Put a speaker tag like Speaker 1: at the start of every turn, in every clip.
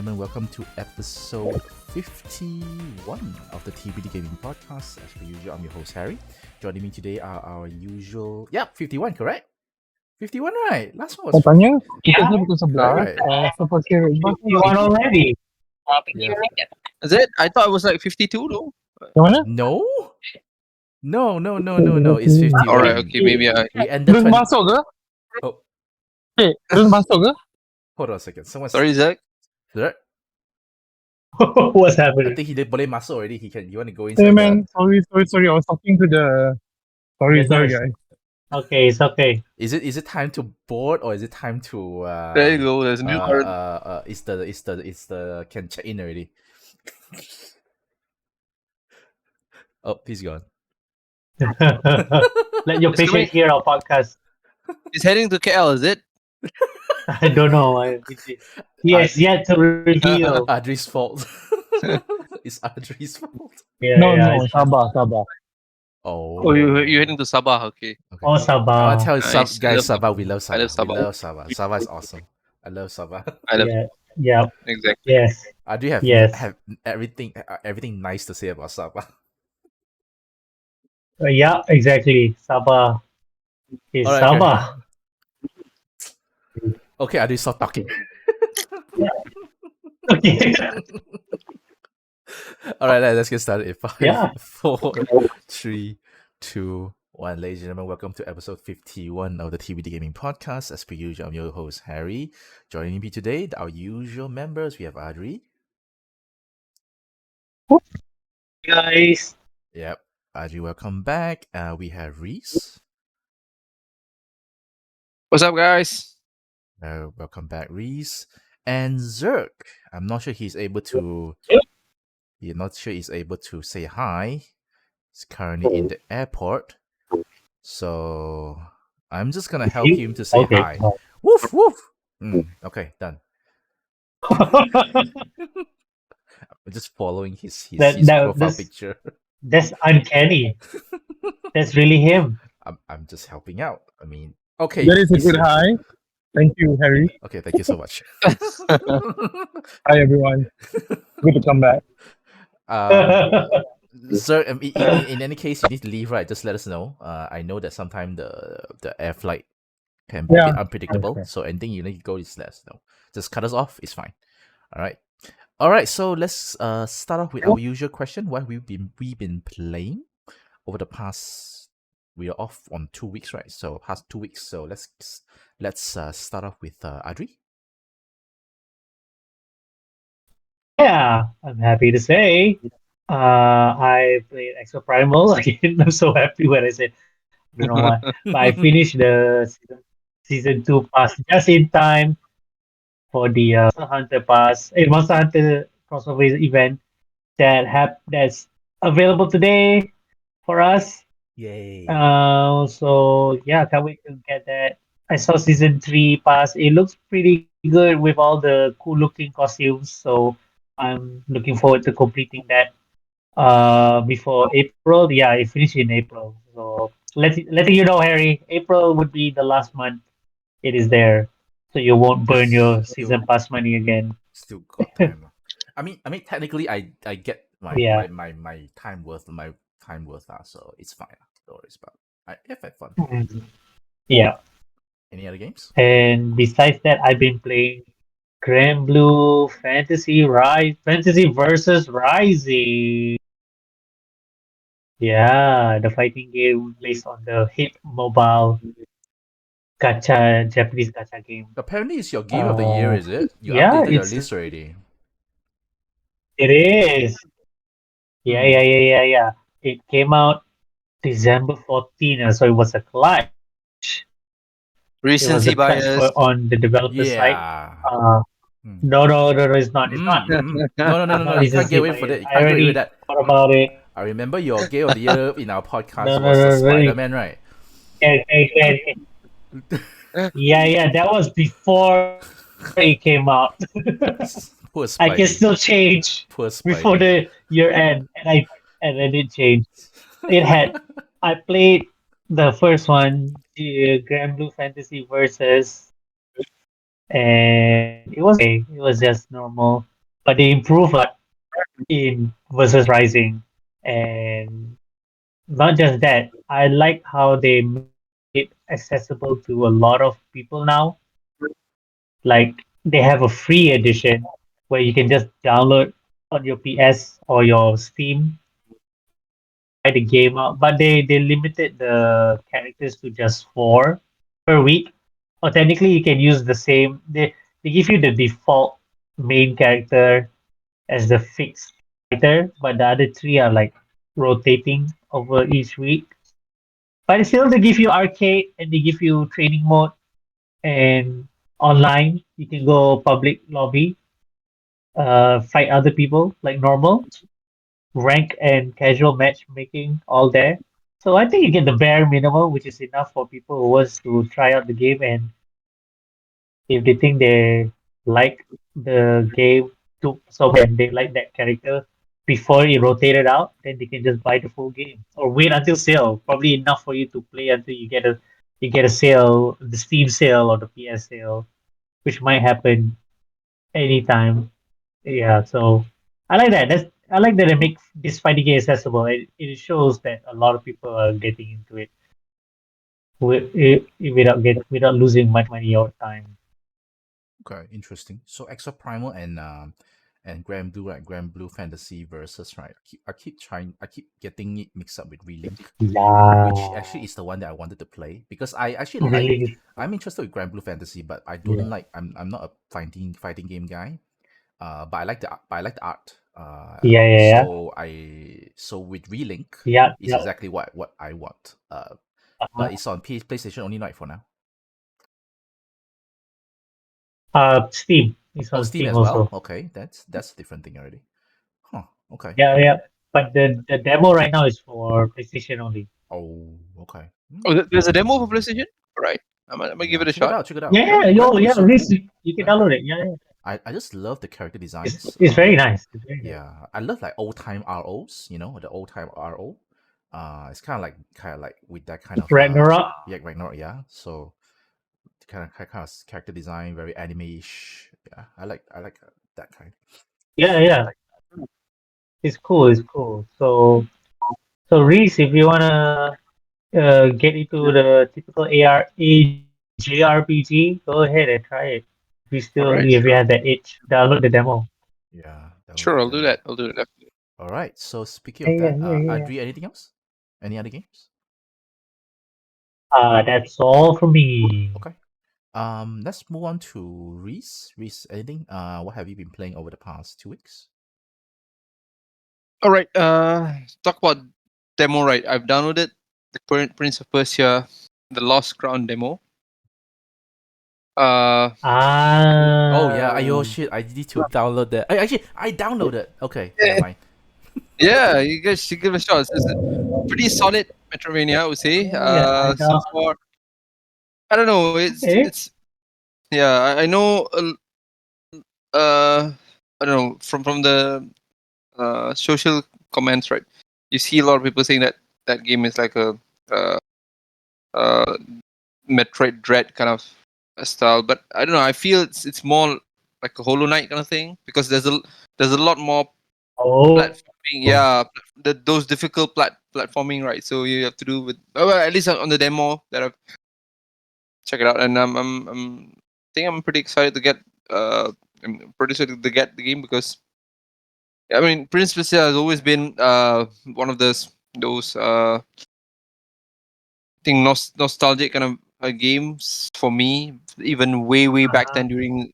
Speaker 1: gentlemen, welcome to episode 51 of the TBD Gaming Podcast. As per usual, I'm your host, Harry. Joining me today are our usual... Yep, 51, correct? 51, right? Last one was...
Speaker 2: Katanya, kita ni pukul 11.
Speaker 1: Right.
Speaker 2: Suppose kira
Speaker 3: 51 already.
Speaker 1: Yeah.
Speaker 4: Is it? I thought it was like 52 though.
Speaker 2: Yang mana?
Speaker 1: No? No. It's 51.
Speaker 4: Alright, okay, maybe I.
Speaker 1: We ended
Speaker 2: Terus
Speaker 1: 20...
Speaker 2: masuk ke?
Speaker 1: Oh,
Speaker 2: Terus masuk ke?
Speaker 1: hold on a second. Someone...
Speaker 4: Sorry, Zergg.
Speaker 1: Zergg?
Speaker 3: What's
Speaker 1: I
Speaker 3: happening?
Speaker 1: think he did boleh masuk already. You want to go inside?
Speaker 2: Hey man, sorry. I was talking to the... Sorry
Speaker 3: The nurse.
Speaker 2: guys.
Speaker 3: Okay, it's okay.
Speaker 1: Is it time to board or is it time to...
Speaker 4: There you go. There's a new card.
Speaker 1: It's the can check in already. Oh, he's gone.
Speaker 3: Let your
Speaker 4: It's coming.
Speaker 3: patient hear our podcast.
Speaker 4: He's heading to KL, is it?
Speaker 3: I don't know. He has yet to reveal.
Speaker 1: Adri's fault. It's Adri's fault.
Speaker 3: Yeah,
Speaker 2: No,
Speaker 3: it's-
Speaker 2: sabar.
Speaker 4: Oh, you're heading to Sabah, okay.
Speaker 1: Okay.
Speaker 3: Oh,
Speaker 1: I
Speaker 3: Sabah.
Speaker 1: want to tell you,
Speaker 4: Nice. I
Speaker 1: guys,
Speaker 4: love
Speaker 1: Sabah, we love Sabah.
Speaker 4: I love Sabah.
Speaker 1: We love Sabah. Sabah is awesome. I love Sabah.
Speaker 4: I love
Speaker 3: Yeah.
Speaker 4: exactly.
Speaker 3: Yes.
Speaker 1: Adri
Speaker 3: Yes.
Speaker 1: have everything nice to say about Sabah.
Speaker 3: Yeah, exactly. Sabah is
Speaker 1: Alright,
Speaker 3: Sabah.
Speaker 1: Okay, Adri, stop talking.
Speaker 3: Okay.
Speaker 1: All right, let's get started. In 5,
Speaker 3: Yeah.
Speaker 1: 4, 3, 2, 1. Ladies and gentlemen, welcome to episode 51 of the TBD Gaming Podcast. As per usual, I'm your host, Harry. Joining me today, our usual members, we have Adri.
Speaker 3: Guys.
Speaker 1: Yep, Adri, welcome back. We have Reese.
Speaker 4: What's up, guys?
Speaker 1: Welcome back, Reese. And Zergg. I'm not sure he's able to... You're not sure he's able to say hi. He's currently in the airport. So I'm just gonna help him to say
Speaker 3: Okay.
Speaker 1: hi. Woof woof. Okay, done. I'm just following his profile
Speaker 3: that's-
Speaker 1: picture.
Speaker 3: That's uncanny. That's really him.
Speaker 1: I'm just helping out. I mean, okay.
Speaker 2: That is a
Speaker 1: he's
Speaker 2: good
Speaker 1: here.
Speaker 2: hi. Thank you, Harry.
Speaker 1: Okay, thank you so much.
Speaker 2: Hi, everyone. Good to come back.
Speaker 1: Sir, in any case, you need to leave, right? Just let us know. I know that sometimes the air flight can be a bit
Speaker 2: Yeah.
Speaker 1: unpredictable.
Speaker 2: Okay.
Speaker 1: So anything you need to go, just let us know. Just cut us off. It's fine. All right. So let's start off with our usual question. What we've been playing over the past. We are off on 2 weeks, right? So past 2 weeks. So let's start off with Adri.
Speaker 3: Yeah, I'm happy to say. I played Exo Primal again. I'm so happy when I said, I don't know why, but I finished the season 2 pass just in time for the Monster Hunter pass, Monster Hunter crossover event that's available today for us.
Speaker 1: Yay!
Speaker 3: So yeah, can't wait to get that. I saw season 3 pass. It looks pretty good with all the cool looking costumes. So I'm looking forward to completing that before April. Yeah, it finished in April. So letting you know, Harry, April would be the last month it is there. So you won't burn your season pass money again.
Speaker 1: Still got time. I mean, technically, I get my
Speaker 3: Yeah.
Speaker 1: my time worth so it's fine. No worries about. I have had fun.
Speaker 3: Yeah.
Speaker 1: Any other games?
Speaker 3: And besides that, I've been playing Grand Blue Fantasy versus Rising. Yeah, the fighting game based on the hit mobile Japanese gacha game.
Speaker 1: Apparently, it's your game of the year, is it? You
Speaker 3: yeah,
Speaker 1: updated your
Speaker 3: it's-
Speaker 1: list already.
Speaker 3: It is. Yeah. It came out December 14, so it was a clutch. It was
Speaker 4: Recency
Speaker 3: a clutch
Speaker 4: bias.
Speaker 3: on the developer side.
Speaker 1: Yeah.
Speaker 3: No, it's not. It's not.
Speaker 1: No. You can't
Speaker 3: Recency
Speaker 1: get away with
Speaker 3: bias.
Speaker 1: it. You
Speaker 3: I
Speaker 1: can't get away
Speaker 3: already
Speaker 1: with that.
Speaker 3: thought about it.
Speaker 1: I remember your game of the year in our podcast
Speaker 3: No,
Speaker 1: was the
Speaker 3: really.
Speaker 1: Spider-Man, right?
Speaker 3: Okay. Yeah, that was before it came out.
Speaker 1: Poor
Speaker 3: I
Speaker 1: Spidey.
Speaker 3: can still change
Speaker 1: Poor Spidey.
Speaker 3: before the year end, and I did change. I played the first one, the Grand Blue Fantasy versus, and it was okay. It was just normal. but they improve in versus Rising, and not just that. I like how they made it accessible to a lot of people now. Like they have a free edition where you can just download on your PS or your Steam, try the game out. But they limited the characters to just 4 per week. Or technically, you can use the same. They give you the default main character as the fixed fighter, but the other three are like rotating over each week. But still, they give you arcade and they give you training mode and online. You can go public lobby, fight other people like normal, rank and casual matchmaking all there. So I think you get the bare minimum, which is enough for people who wants to try out the game, and if they think they like the game too so much and they like that character before it rotated out, then they can just buy the full game or wait until sale. Probably enough for you to play until you get a sale, the Steam sale or the PS sale, which might happen anytime. Yeah, so I like that. I like that they make this fighting game accessible. It shows that a lot of people are getting into it without losing much money or time.
Speaker 1: Okay, interesting. So Extra Primal and Grand Blue, right? Grand Blue Fantasy versus, right? I keep getting it mixed up with Relink, which
Speaker 3: Yeah,
Speaker 1: actually is the one that I wanted to play because I actually like.
Speaker 3: really.
Speaker 1: I'm interested with Grand Blue Fantasy, but I
Speaker 3: Yeah,
Speaker 1: don't like. I'm not a fighting game guy. But I like the art.
Speaker 3: yeah, yeah, yeah.
Speaker 1: So with Relink,
Speaker 3: Yeah,
Speaker 1: it's
Speaker 3: yeah.
Speaker 1: exactly what I want.
Speaker 3: Uh-huh.
Speaker 1: But it's on PlayStation only, right, for now.
Speaker 3: Steam. It's
Speaker 1: Oh,
Speaker 3: on
Speaker 1: Steam
Speaker 3: Steam
Speaker 1: as well.
Speaker 3: also.
Speaker 1: Okay, that's a different thing already. Huh. Okay.
Speaker 3: Yeah, yeah. But the demo right now is for PlayStation only.
Speaker 1: Oh, okay.
Speaker 4: Oh, there's a demo for PlayStation. All right, I'm gonna give
Speaker 1: Yeah,
Speaker 4: it a
Speaker 1: check it
Speaker 4: shot.
Speaker 1: out. Check it out.
Speaker 3: Yeah, yeah,
Speaker 1: Grand
Speaker 3: yo,
Speaker 1: Blue is
Speaker 3: yeah.
Speaker 1: so
Speaker 3: Reese,
Speaker 1: cool.
Speaker 3: you can
Speaker 1: Right?
Speaker 3: download it. Yeah, yeah.
Speaker 1: I just love the character designs.
Speaker 3: It's very nice. It's very nice.
Speaker 1: Yeah, I love like old time ROs. You know, the old time RO. It's kind of like with that kind of
Speaker 3: Ragnarok.
Speaker 1: yeah, Ragnarok. Yeah, so kind of character design, very anime-ish. Yeah, I like that kind.
Speaker 3: Yeah, yeah. It's cool. It's cool. So Reese, if you wanna get into the typical JRPG, go ahead and try it.
Speaker 4: All right,
Speaker 3: If you have that itch, download the demo.
Speaker 1: Yeah, download
Speaker 4: sure,
Speaker 1: the
Speaker 4: I'll do
Speaker 1: demo.
Speaker 4: that. I'll do that.
Speaker 1: All right. So speaking
Speaker 3: Yeah,
Speaker 1: of
Speaker 3: yeah,
Speaker 1: that,
Speaker 3: yeah, yeah.
Speaker 1: Adri, anything else? Any other games?
Speaker 3: That's all for me.
Speaker 1: Okay. Let's move on to Reese. Reese, anything? What have you been playing over the past 2 weeks?
Speaker 4: All right. Talk about demo. Right, I've downloaded the Prince of Persia, the Lost Crown demo. Uh,
Speaker 1: Oh yeah, ayo
Speaker 3: Ah,
Speaker 1: shit, I need to download that. Actually, I downloaded. Okay, never
Speaker 4: yeah,
Speaker 1: mind.
Speaker 4: yeah, you guys should give it a shot. It's a pretty solid Metroidvania, I would say.
Speaker 3: yeah, I
Speaker 4: So
Speaker 3: don't.
Speaker 4: far, I don't know.
Speaker 3: Okay.
Speaker 4: It's yeah. I know. I don't know from the social comments, right? You see a lot of people saying that that game is like a uh, uh, Metroid Dread kind of style, but I don't know. I feel it's more like a Hollow Knight kind of thing because there's a lot more
Speaker 3: Oh,
Speaker 4: platforming. Yeah, those difficult platforming, right? So you have to do with well, at least on the demo that I've checked it out, and think I'm pretty excited to get I'm pretty excited to get the game because I mean Prince Persia has always been one of those think nostalgic kind of games for me, even way back
Speaker 3: uh-huh.
Speaker 4: then during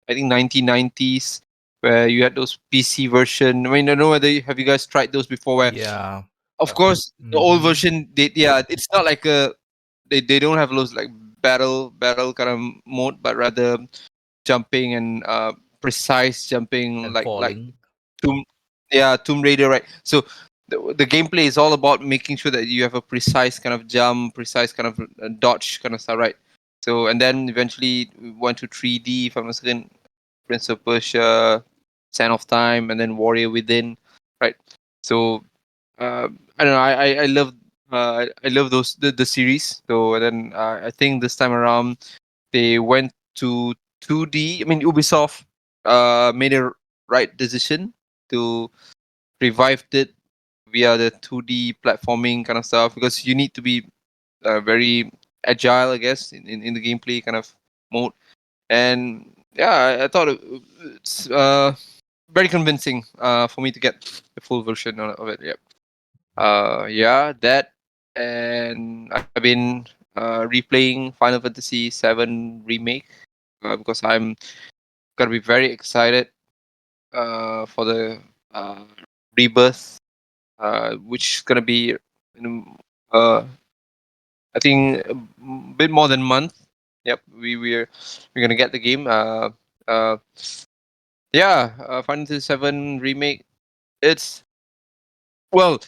Speaker 4: I think 1990s, where you had those PC version. I mean, I don't know whether have you guys tried those before. Where,
Speaker 1: Yeah.
Speaker 4: of course, the old
Speaker 1: Mm-hmm.
Speaker 4: version, it's not like they don't have those like battle kind of mode, but rather jumping and precise jumping,
Speaker 1: And
Speaker 4: like
Speaker 1: falling.
Speaker 4: Tomb, Tomb Raider, right? So the gameplay is all about making sure that you have a precise kind of jump, precise kind of dodge kind of stuff, right? So and then eventually we went to 3D, if I'm not mistaken, Prince of Persia, Sand of Time, and then Warrior Within, right? So I don't know, I love those the series. So and then I think this time around they went to 2D. I mean Ubisoft made it right decision to revive it via the 2D platforming kind of stuff, because you need to be very agile, I guess, in the gameplay kind of mode. And yeah, I thought it's very convincing for me to get the full version of it. Yep. Yeah, that, and I've been replaying Final Fantasy VII Remake because I'm gonna be very excited for the rebirth, which is gonna be in, I think a bit more than a month. Yep, we're gonna get the game. Uh, yeah, Final Fantasy VII Remake. It's, well,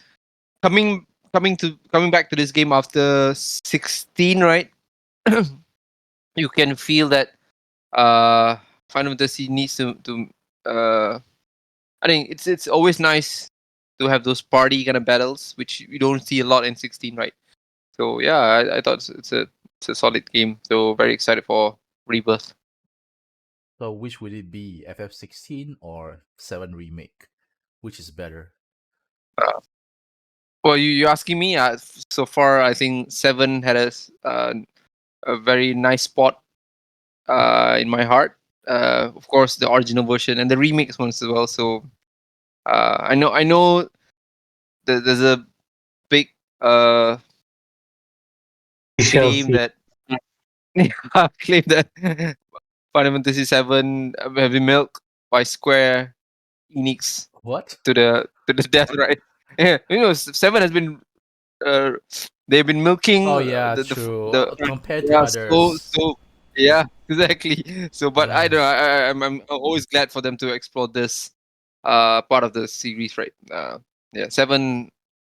Speaker 4: coming back to this game after 16, right? You can feel that uh Final Fantasy needs to I think it's always nice to have those party kind of battles, which you don't see a lot in 16, right? So yeah, I thought it's a solid game. So very excited for Rebirth.
Speaker 1: So which would it be, FF16 or 7 remake? Which is better?
Speaker 4: Uh, well, you asking me? So far, I think Seven had a very nice spot in my heart. Of course, the original version and the remix ones as well. So I know there's a big uh,
Speaker 3: We shall
Speaker 4: claim
Speaker 3: see.
Speaker 4: that claim that Final Fantasy Seven have been milked by Square Enix
Speaker 1: What?
Speaker 4: to the death, right? Yeah, Seven has been uh, they've been milking
Speaker 1: Oh yeah, true.
Speaker 4: the
Speaker 1: Compared to
Speaker 4: yeah,
Speaker 1: others.
Speaker 4: yeah, exactly. So, but I don't know.
Speaker 1: Mm,
Speaker 4: I'm always glad for them to explore this part of the series, right? Yeah, Seven.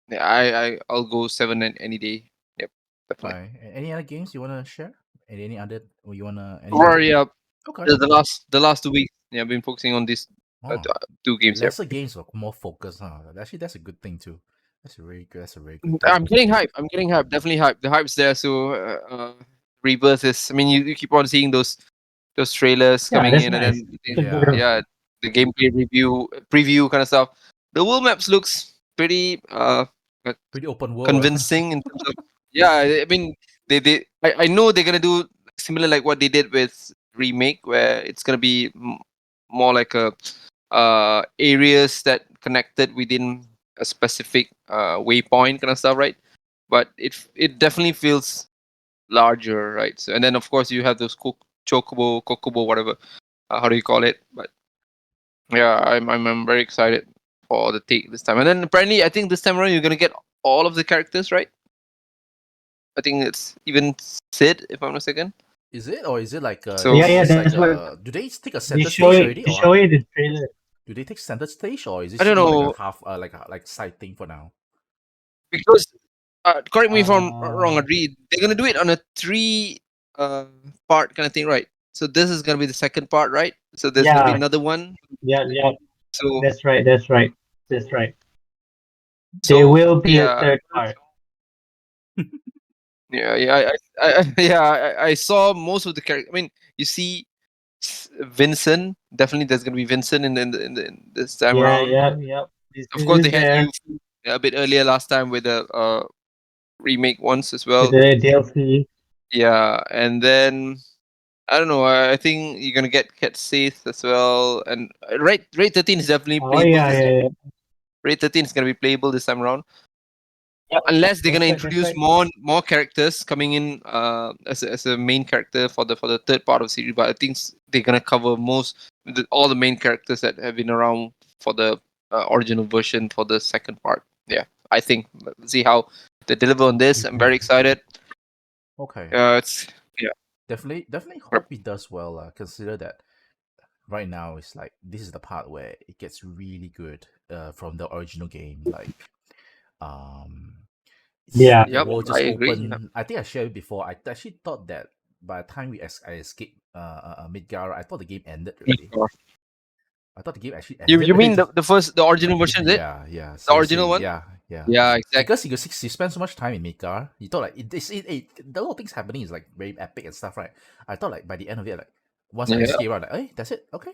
Speaker 4: Yeah, I'll go Seven any day. Yep, definitely.
Speaker 1: fine. Any other games you wanna share? And any other, or you wanna any?
Speaker 4: Or yeah,
Speaker 1: Okay.
Speaker 4: the last 2 weeks, yeah, I've been focusing on these
Speaker 1: Oh,
Speaker 4: two games. Yep.
Speaker 1: lesser games are more focused, huh? Actually, that's a good thing too. That's a very good. That's a very good thing.
Speaker 4: I'm getting hype. I'm getting hype. Definitely hype. The hype's there. So Rebirth is. I mean, you keep on seeing those trailers
Speaker 3: Yeah,
Speaker 4: coming
Speaker 3: that's
Speaker 4: in, and
Speaker 3: nice.
Speaker 4: then
Speaker 1: Yeah,
Speaker 4: yeah, the gameplay preview kind of stuff. The world maps looks pretty
Speaker 1: pretty open world.
Speaker 4: convincing in terms of, yeah. I mean, I know they're gonna do similar like what they did with remake, where it's gonna be more like a areas that connected within a specific waypoint kind of stuff, right? But it definitely feels larger, right? So, and then of course you have those kokobo, whatever. How do you call it? But yeah, I'm very excited for the take this time. And then apparently, I think this time around you're gonna get all of the characters, right? I think it's even Sid, if I'm not mistaken.
Speaker 1: Is it, or is it like
Speaker 4: So
Speaker 3: Yeah, yeah,
Speaker 1: just like
Speaker 3: that's what
Speaker 1: do they take a
Speaker 3: they
Speaker 1: center
Speaker 3: show
Speaker 1: stage
Speaker 3: it.
Speaker 1: already,
Speaker 3: They
Speaker 1: or
Speaker 3: show it in the trailer.
Speaker 1: do they take center stage, or is
Speaker 4: I
Speaker 1: it
Speaker 4: don't
Speaker 1: more like a
Speaker 4: know,
Speaker 1: half like side thing for now?
Speaker 4: because correct me if I'm wrong,
Speaker 3: Uh,
Speaker 4: Adri. They're gonna do it on a three uh, part kind of thing, right? So this is gonna be the second part, right? So there's gonna be
Speaker 3: yeah,
Speaker 4: another one.
Speaker 3: yeah, yeah.
Speaker 4: So
Speaker 3: That's right. That's right. That's right. There
Speaker 4: so
Speaker 3: will be a
Speaker 4: yeah,
Speaker 3: third part.
Speaker 4: yeah. I saw most of the characters. I mean, you see Vincent. Definitely, there's gonna be Vincent in this time
Speaker 3: Yeah,
Speaker 4: around.
Speaker 3: yeah, yeah. This
Speaker 4: Of course, they
Speaker 3: is
Speaker 4: had
Speaker 3: there
Speaker 4: you a bit earlier last time with the remake ones as
Speaker 3: with
Speaker 4: well.
Speaker 3: the DLC.
Speaker 4: Yeah, and then I don't know. I think you're gonna get Cat Sith as well, and Raid 13 is definitely
Speaker 3: Oh
Speaker 4: playable
Speaker 3: yeah,
Speaker 4: this.
Speaker 3: yeah, yeah.
Speaker 4: Raid 13 is gonna be playable this time around,
Speaker 3: Yep.
Speaker 4: unless they're gonna
Speaker 3: That's right. That's
Speaker 4: introduce
Speaker 3: right.
Speaker 4: more characters coming in as a main character for the third part of the series. But I think they're gonna cover all the main characters that have been around for the original version for the second part. Yeah, I think. Let's see how they deliver on this. I'm very excited.
Speaker 1: Okay,
Speaker 4: It's yeah.
Speaker 1: definitely hope it does well. Consider that right now it's like this is the part where it gets really good. From the original game, like um,
Speaker 3: Yeah.
Speaker 1: the
Speaker 4: Yep,
Speaker 1: world
Speaker 4: I
Speaker 1: just
Speaker 4: agree. Yep.
Speaker 1: open. I think I shared it before. I actually thought that by the time I escaped Midgar, I thought the game ended already. I thought the game actually
Speaker 4: You
Speaker 1: ended
Speaker 4: mean
Speaker 1: already.
Speaker 4: the original version? Is it
Speaker 1: Yeah, yeah,
Speaker 4: the original
Speaker 1: seriously,
Speaker 4: one?
Speaker 1: yeah, yeah.
Speaker 4: Yeah, exactly.
Speaker 1: Because you spend so much time in Midgar, you thought like the lot of things happening is like very epic and stuff, right? I thought like by the end of it, like once I
Speaker 4: Yeah,
Speaker 1: escape, right, like, hey, that's it, okay.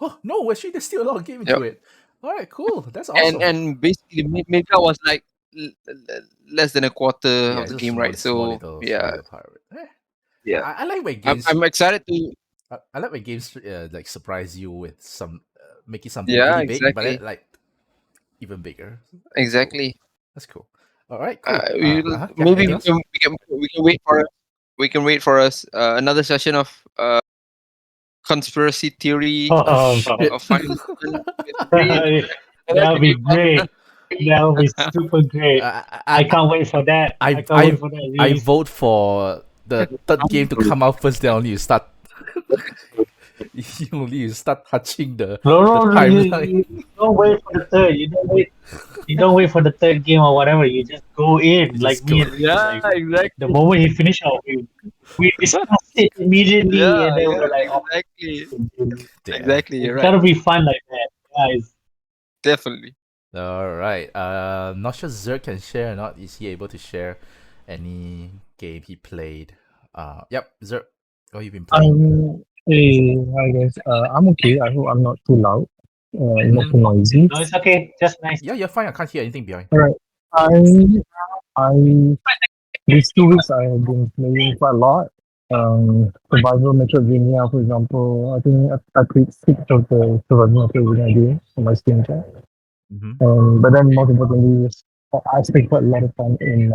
Speaker 1: Oh no, actually, there's still a lot of game into it. All right, cool. That's awesome.
Speaker 4: And basically Mega was like less than a quarter
Speaker 1: yeah,
Speaker 4: of
Speaker 1: it's
Speaker 4: the
Speaker 1: a
Speaker 4: game,
Speaker 1: small,
Speaker 4: right? So
Speaker 1: small
Speaker 4: yeah,
Speaker 1: little part of it.
Speaker 4: yeah.
Speaker 1: I like when
Speaker 4: I'm,
Speaker 1: games.
Speaker 4: I'm excited to.
Speaker 1: I like when games like surprise you with some making something
Speaker 4: Yeah,
Speaker 1: really big, but then
Speaker 4: exactly,
Speaker 1: like even bigger. That's cool.
Speaker 4: exactly.
Speaker 1: That's cool. All right, cool. Yeah,
Speaker 4: Maybe
Speaker 1: anything else?
Speaker 4: we can wait for us another session of conspiracy theory
Speaker 3: Oh,
Speaker 1: Shit.
Speaker 4: of Final Fantasy 3. That
Speaker 3: that'll
Speaker 4: should be
Speaker 3: be
Speaker 4: fun.
Speaker 3: great. That'll be super great. I can't wait for that. I can't wait for that.
Speaker 1: I
Speaker 3: Really.
Speaker 1: vote for the third game to come out first. Then only you start. you start touching the
Speaker 3: No,
Speaker 1: timeline.
Speaker 3: you don't wait for the third. You don't wait. You don't wait for the third game or whatever. You just go in
Speaker 1: You
Speaker 3: like
Speaker 1: just
Speaker 3: me
Speaker 1: go.
Speaker 3: and you.
Speaker 4: Yeah,
Speaker 3: Like the
Speaker 4: exactly.
Speaker 3: moment he finished our we discussed it immediately, and then
Speaker 4: Yeah,
Speaker 3: we're like, oh,
Speaker 4: exactly,
Speaker 1: Damn.
Speaker 4: exactly. You're
Speaker 3: it's
Speaker 4: right.
Speaker 3: gotta be fun like that, guys.
Speaker 4: Definitely.
Speaker 1: All right. Not sure Zerg can share or not. Is he able to share any game he played? Yep. Zerg, what you been playing?
Speaker 2: Hey, hi guys. I'm okay. I hope I'm not too loud. Not too noisy.
Speaker 3: No, it's okay. Just nice.
Speaker 1: Yeah, you're fine. I can't hear anything behind.
Speaker 2: All right. I these 2 weeks I have been playing quite a lot. Survival Metroidvania, for example. I think I played 6 of the Survival Metroidvania games on my Steam chat.
Speaker 1: Mm-hmm.
Speaker 2: But then most importantly, I spent quite a lot of time in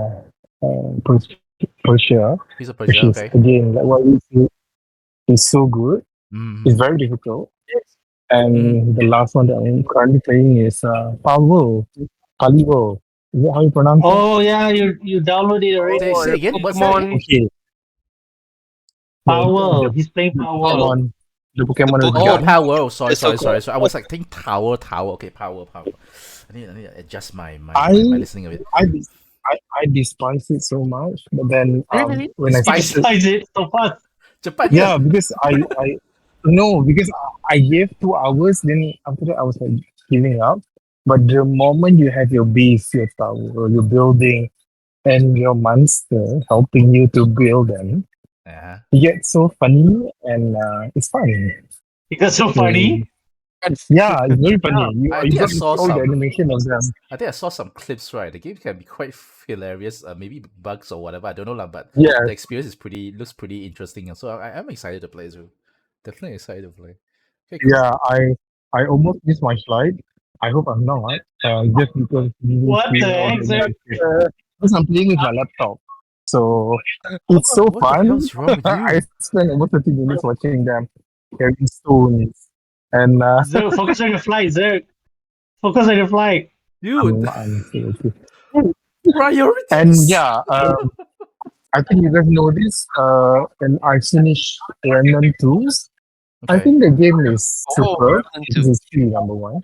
Speaker 2: Persia,
Speaker 1: Piece of
Speaker 2: which
Speaker 1: Persia.
Speaker 2: is
Speaker 1: Okay.
Speaker 2: again like what you say is so good.
Speaker 1: Mm-hmm.
Speaker 2: It's very difficult. And the last one that I'm currently playing is Pavo. Palivo. Is that how you pronounce it?
Speaker 3: Oh yeah, you downloaded already.
Speaker 1: Say
Speaker 4: Oh, the
Speaker 1: again. What's that again?
Speaker 4: Pokemon,
Speaker 2: Okay.
Speaker 3: Power.
Speaker 2: The,
Speaker 3: He's playing
Speaker 2: the
Speaker 3: Power.
Speaker 2: Pokemon. The Pokemon
Speaker 4: the
Speaker 2: is
Speaker 1: Oh,
Speaker 4: Pokemon.
Speaker 2: gone.
Speaker 1: power. Oh, sorry,
Speaker 4: That's so
Speaker 1: sorry,
Speaker 4: cool.
Speaker 1: sorry. So I was like thinking tower, tower. Okay, power, power. I need to adjust my
Speaker 2: I
Speaker 1: listening a bit.
Speaker 2: I des- I despise it so much, but then
Speaker 4: Really?
Speaker 2: when I
Speaker 3: He
Speaker 1: Despise
Speaker 2: started,
Speaker 3: decides it so fast.
Speaker 1: Japan, yeah.
Speaker 2: yeah, because I no, because I gave 2 hours, then after that I was like giving up. But the moment you have your base, your tower, your building, and your monster helping you to build them,
Speaker 1: Uh-huh.
Speaker 2: it gets so funny and it's fun.
Speaker 3: Because so
Speaker 2: So,
Speaker 3: funny.
Speaker 2: yeah, it's very funny.
Speaker 1: I
Speaker 2: You
Speaker 1: think I
Speaker 2: got to
Speaker 1: saw
Speaker 2: see all the
Speaker 1: some.
Speaker 2: animation of them.
Speaker 1: I think I saw some clips. Right, the game can be quite hilarious. Maybe bugs or whatever. I don't know lah. But
Speaker 2: Yeah,
Speaker 1: the experience is looks pretty interesting. And so I'm excited to play too. Definitely excited to play. Okay, cool.
Speaker 2: yeah. I almost missed my flight. I hope I'm not. Just because you need
Speaker 3: What the
Speaker 2: seeing all
Speaker 3: heck,
Speaker 2: the
Speaker 3: sir?
Speaker 2: animation. Because I'm playing with my laptop, so it's so
Speaker 1: What the
Speaker 2: fun.
Speaker 1: hell's wrong with
Speaker 2: I
Speaker 1: you,
Speaker 2: spent almost 30 minutes watching them carrying stones, and
Speaker 3: Zerg, focus on your flight, Zerg. Focus on your flight.
Speaker 1: dude?
Speaker 2: I'm seriously. And
Speaker 1: Priorities.
Speaker 2: yeah, I think you guys know this. And I finished Remnant 2. I
Speaker 1: Okay.
Speaker 2: think the game is
Speaker 4: Oh,
Speaker 2: superb.
Speaker 4: Remnant
Speaker 2: This
Speaker 4: 2.
Speaker 2: is key number one.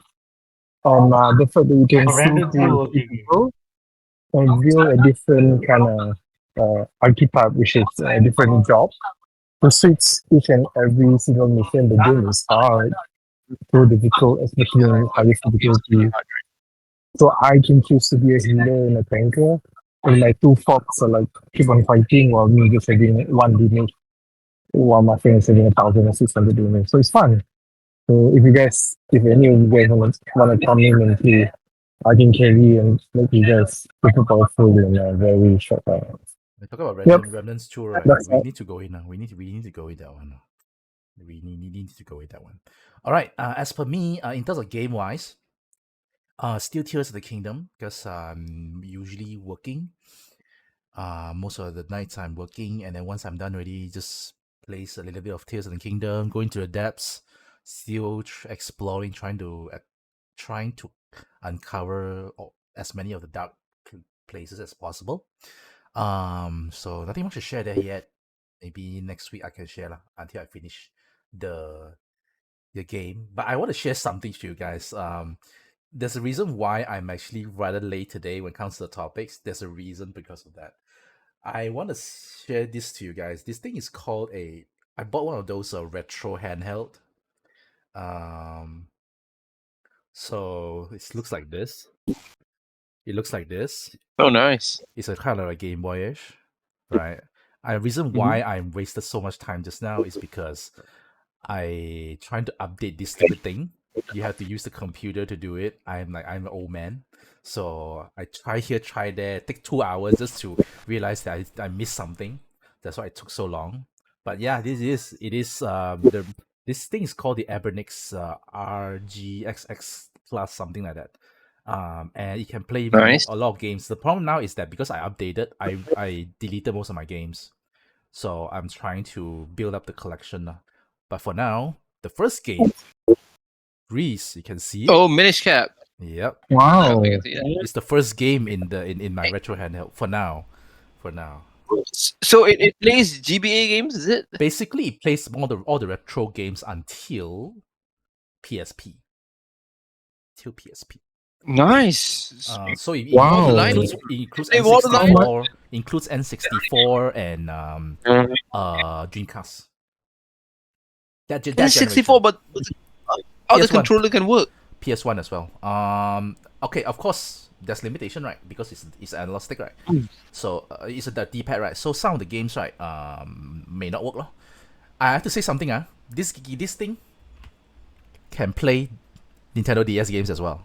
Speaker 2: The fact that you can
Speaker 3: Oh,
Speaker 2: still
Speaker 3: random
Speaker 2: play
Speaker 3: too.
Speaker 2: with
Speaker 3: Okay.
Speaker 2: people and build a different kind of archetype, which is a different job. To switch each and every single mission, the game is hard, so difficult, especially in highest difficulty. So I can choose to be a healer and a tanker, and my 2 fox are like keep on fighting while me just having 1 damage, while my friend is having 1,600 damage. So it's fun. So if any of you guys want to come in and play, I can carry and make you guys super powerful in a very short time.
Speaker 1: We talk about
Speaker 2: Yep,
Speaker 1: Remnants 2, right?
Speaker 2: that's
Speaker 1: We
Speaker 2: all.
Speaker 1: need to go in now. We need to go in that one. We need to go in that one. All right. As per me, in terms of game wise, still Tears of the Kingdom because I'm usually working. Most of the nights I'm working, and then once I'm done already, just plays a little bit of Tears of the Kingdom, going to the depths, still exploring, trying to uncover as many of the dark places as possible. So nothing much to share there yet. Maybe next week I can share lah, until I finish the the game. But I want to share something to you guys. There's a reason why I'm actually rather late today when it comes to the topics. There's a reason because of that. I want to share this to you guys. This thing is called a. I bought one of those retro handheld. Um, so it looks like this. It looks like this.
Speaker 4: Oh, nice.
Speaker 1: It's a kind of a Game Boyish, right? The reason
Speaker 2: Mhm.
Speaker 1: why I wasted so much time just now is because I trying to update this stupid thing. You have to use the computer to do it. I'm an old man, so I try here, try there. Take 2 hours just to realize that I missed something. That's why it took so long. But yeah, this thing is called the Abernix RGXX plus something like that. And you can play
Speaker 4: Nice.
Speaker 1: a lot of games. The problem now is that because I updated, I deleted most of my games. So I'm trying to build up the collection. But for now, the first game, Greece, you can see it.
Speaker 4: Oh, Minish Cap.
Speaker 1: Yep,
Speaker 2: Wow.
Speaker 4: I can see that.
Speaker 1: it's the first game in my retro handheld for now. For now,
Speaker 4: So it plays GBA games, is it?
Speaker 1: basically, it plays all the retro games until PSP. Till PSP.
Speaker 4: Nice.
Speaker 1: So it
Speaker 2: Wow.
Speaker 1: includes
Speaker 4: Play Borderline?
Speaker 1: N64, includes N64 and Dreamcast. That
Speaker 4: N64,
Speaker 1: generation.
Speaker 4: but how the
Speaker 1: PS1.
Speaker 4: controller can work?
Speaker 1: PS1 as well. Okay, of course, there's limitation, right? Because it's analog stick, right? So it's the D-pad, right? So some of the games, right, may not work, lor. I have to say something, this thing can play Nintendo DS games as well.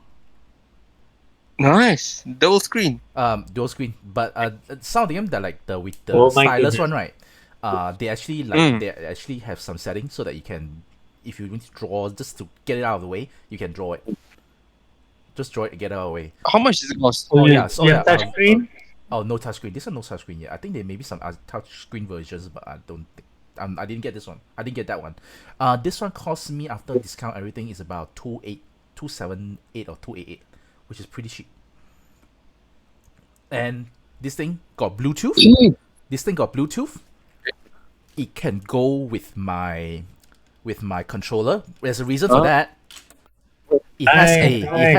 Speaker 4: Nice. Double screen.
Speaker 1: Dual screen, but some of them that like with the
Speaker 3: Oh my
Speaker 1: stylus
Speaker 3: goodness.
Speaker 1: one, right? They actually they actually have some settings so that you can, if you need to draw just to get it out of the way, you can draw it. Just draw it and get it out of the way.
Speaker 4: How much does it cost?
Speaker 3: Oh,
Speaker 1: yeah,
Speaker 3: yeah.
Speaker 1: so
Speaker 3: You
Speaker 1: yeah,
Speaker 3: have touchscreen?
Speaker 1: Oh, no touchscreen. This one no touchscreen yet. I think there may be some touchscreen versions, but I don't think. I didn't get this one. I didn't get that one. This one cost me after discount everything is about 278 or 288, which is pretty cheap. And this thing got Bluetooth. This thing got Bluetooth. It can go with my controller. There's a reason for that. It has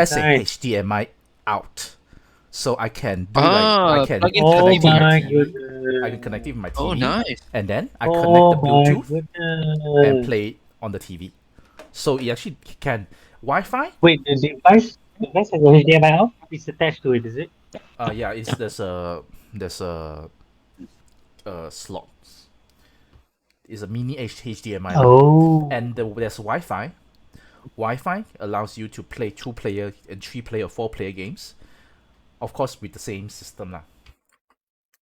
Speaker 3: Nice.
Speaker 1: a HDMI out, so I can do
Speaker 4: Ah,
Speaker 1: I can
Speaker 4: plug in
Speaker 3: Oh
Speaker 1: connect it with
Speaker 3: my
Speaker 1: my TV.
Speaker 3: goodness.
Speaker 1: I can connect it with my TV.
Speaker 4: Oh, nice.
Speaker 1: And then I
Speaker 3: Oh
Speaker 1: connect the
Speaker 3: my
Speaker 1: Bluetooth and
Speaker 3: goodness.
Speaker 1: play it on the TV. So it actually can Wi-Fi.
Speaker 3: Wait, the device has a HDMI out? It's attached to it, is it?
Speaker 1: Yeah, there's a slot. It's a mini HDMI, right?
Speaker 3: Oh.
Speaker 1: And there's Wi-Fi. Wi-Fi allows you to play 2-player and 3-player, 4-player games, of course with the same system lah.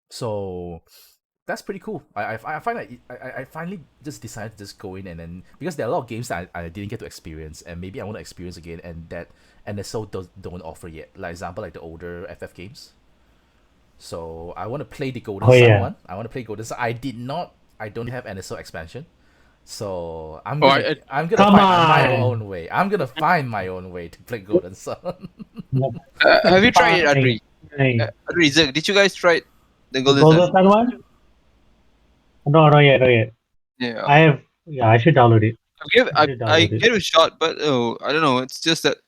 Speaker 1: So that's pretty cool. I find that I finally just decided to just go in, and then because there are a lot of games that I didn't get to experience, and maybe I want to experience again, and they so don't offer yet. Like example, like the older FF games. So I want to play the Golden Sun
Speaker 3: yeah.
Speaker 1: one. I want to play Golden Sun. I don't have NSO expansion. So I'm
Speaker 4: Oh,
Speaker 1: gonna I'm gonna
Speaker 3: Come
Speaker 1: find my
Speaker 3: on.
Speaker 1: own way. I'm gonna find my own way to play Golden Sun.
Speaker 4: Have you tried it, Adri?
Speaker 3: Fine.
Speaker 4: Adri, Zergg, did you guys try it? The Golden
Speaker 3: Golden
Speaker 4: Sun?
Speaker 3: Sun one? No, not yet.
Speaker 4: Yeah.
Speaker 3: I should download it.
Speaker 4: I
Speaker 3: should
Speaker 4: I
Speaker 3: download it.
Speaker 4: gave it a shot, but I don't know. It's just that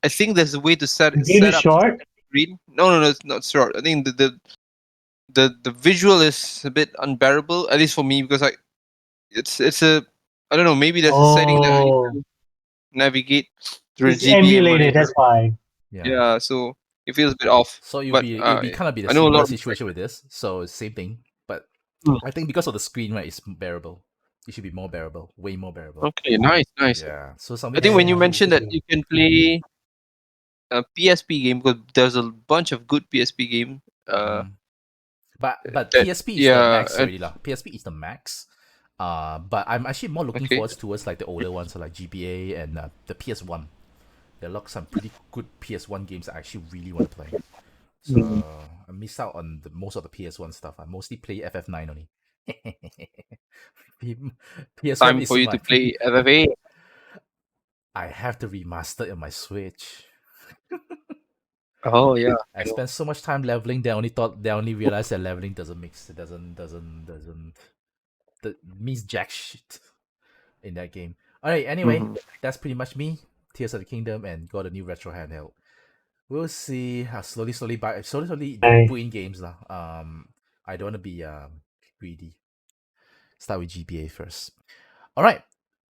Speaker 4: I think there's a way to set
Speaker 3: Game is
Speaker 4: up
Speaker 3: short.
Speaker 4: screen. No, it's not short. I think the visual is a bit unbearable, at least for me, because it's a I don't know. Maybe there's a setting that I need
Speaker 3: Oh,
Speaker 4: to navigate through
Speaker 3: it's
Speaker 4: GBA
Speaker 3: emulated,
Speaker 4: monitor.
Speaker 3: that's why.
Speaker 4: Yeah, so it feels a bit off.
Speaker 1: So
Speaker 4: But
Speaker 1: it'll be kind of be the
Speaker 4: I know a
Speaker 1: similar
Speaker 4: lot of
Speaker 1: situation with this. So same thing, but
Speaker 4: Hmm.
Speaker 1: I think because of the screen, right, it's bearable. It should be more bearable, way more bearable.
Speaker 4: Okay, nice.
Speaker 1: Yeah. So
Speaker 4: I
Speaker 1: something.
Speaker 4: think when you
Speaker 3: Yeah,
Speaker 4: mentioned that
Speaker 3: yeah.
Speaker 4: you can play a PSP game, because there's a bunch of good PSP game.
Speaker 1: But
Speaker 4: that-
Speaker 1: PSP is the
Speaker 4: yeah,
Speaker 1: max already lah. PSP is the max. But I'm actually more looking
Speaker 4: Okay.
Speaker 1: towards like the older ones, so like GBA and the PS1. There are some pretty good PS1 games I actually really want to play. So I missed out on most of the PS1 stuff. I mostly play FF9 only. PS1
Speaker 4: time
Speaker 1: is
Speaker 4: for you
Speaker 1: my,
Speaker 4: to play FFA.
Speaker 1: I have to remaster it on my Switch.
Speaker 4: Oh yeah.
Speaker 1: I spent so much time leveling. They only realized that leveling doesn't that means jack shit in that game. Alright, anyway,
Speaker 4: Mhm.
Speaker 1: that's pretty much me. Tears of the Kingdom and got a new retro handheld. We'll see how slowly
Speaker 3: Nice.
Speaker 1: put in games lah. I don't wanna be greedy. Start with GBA first. Alright,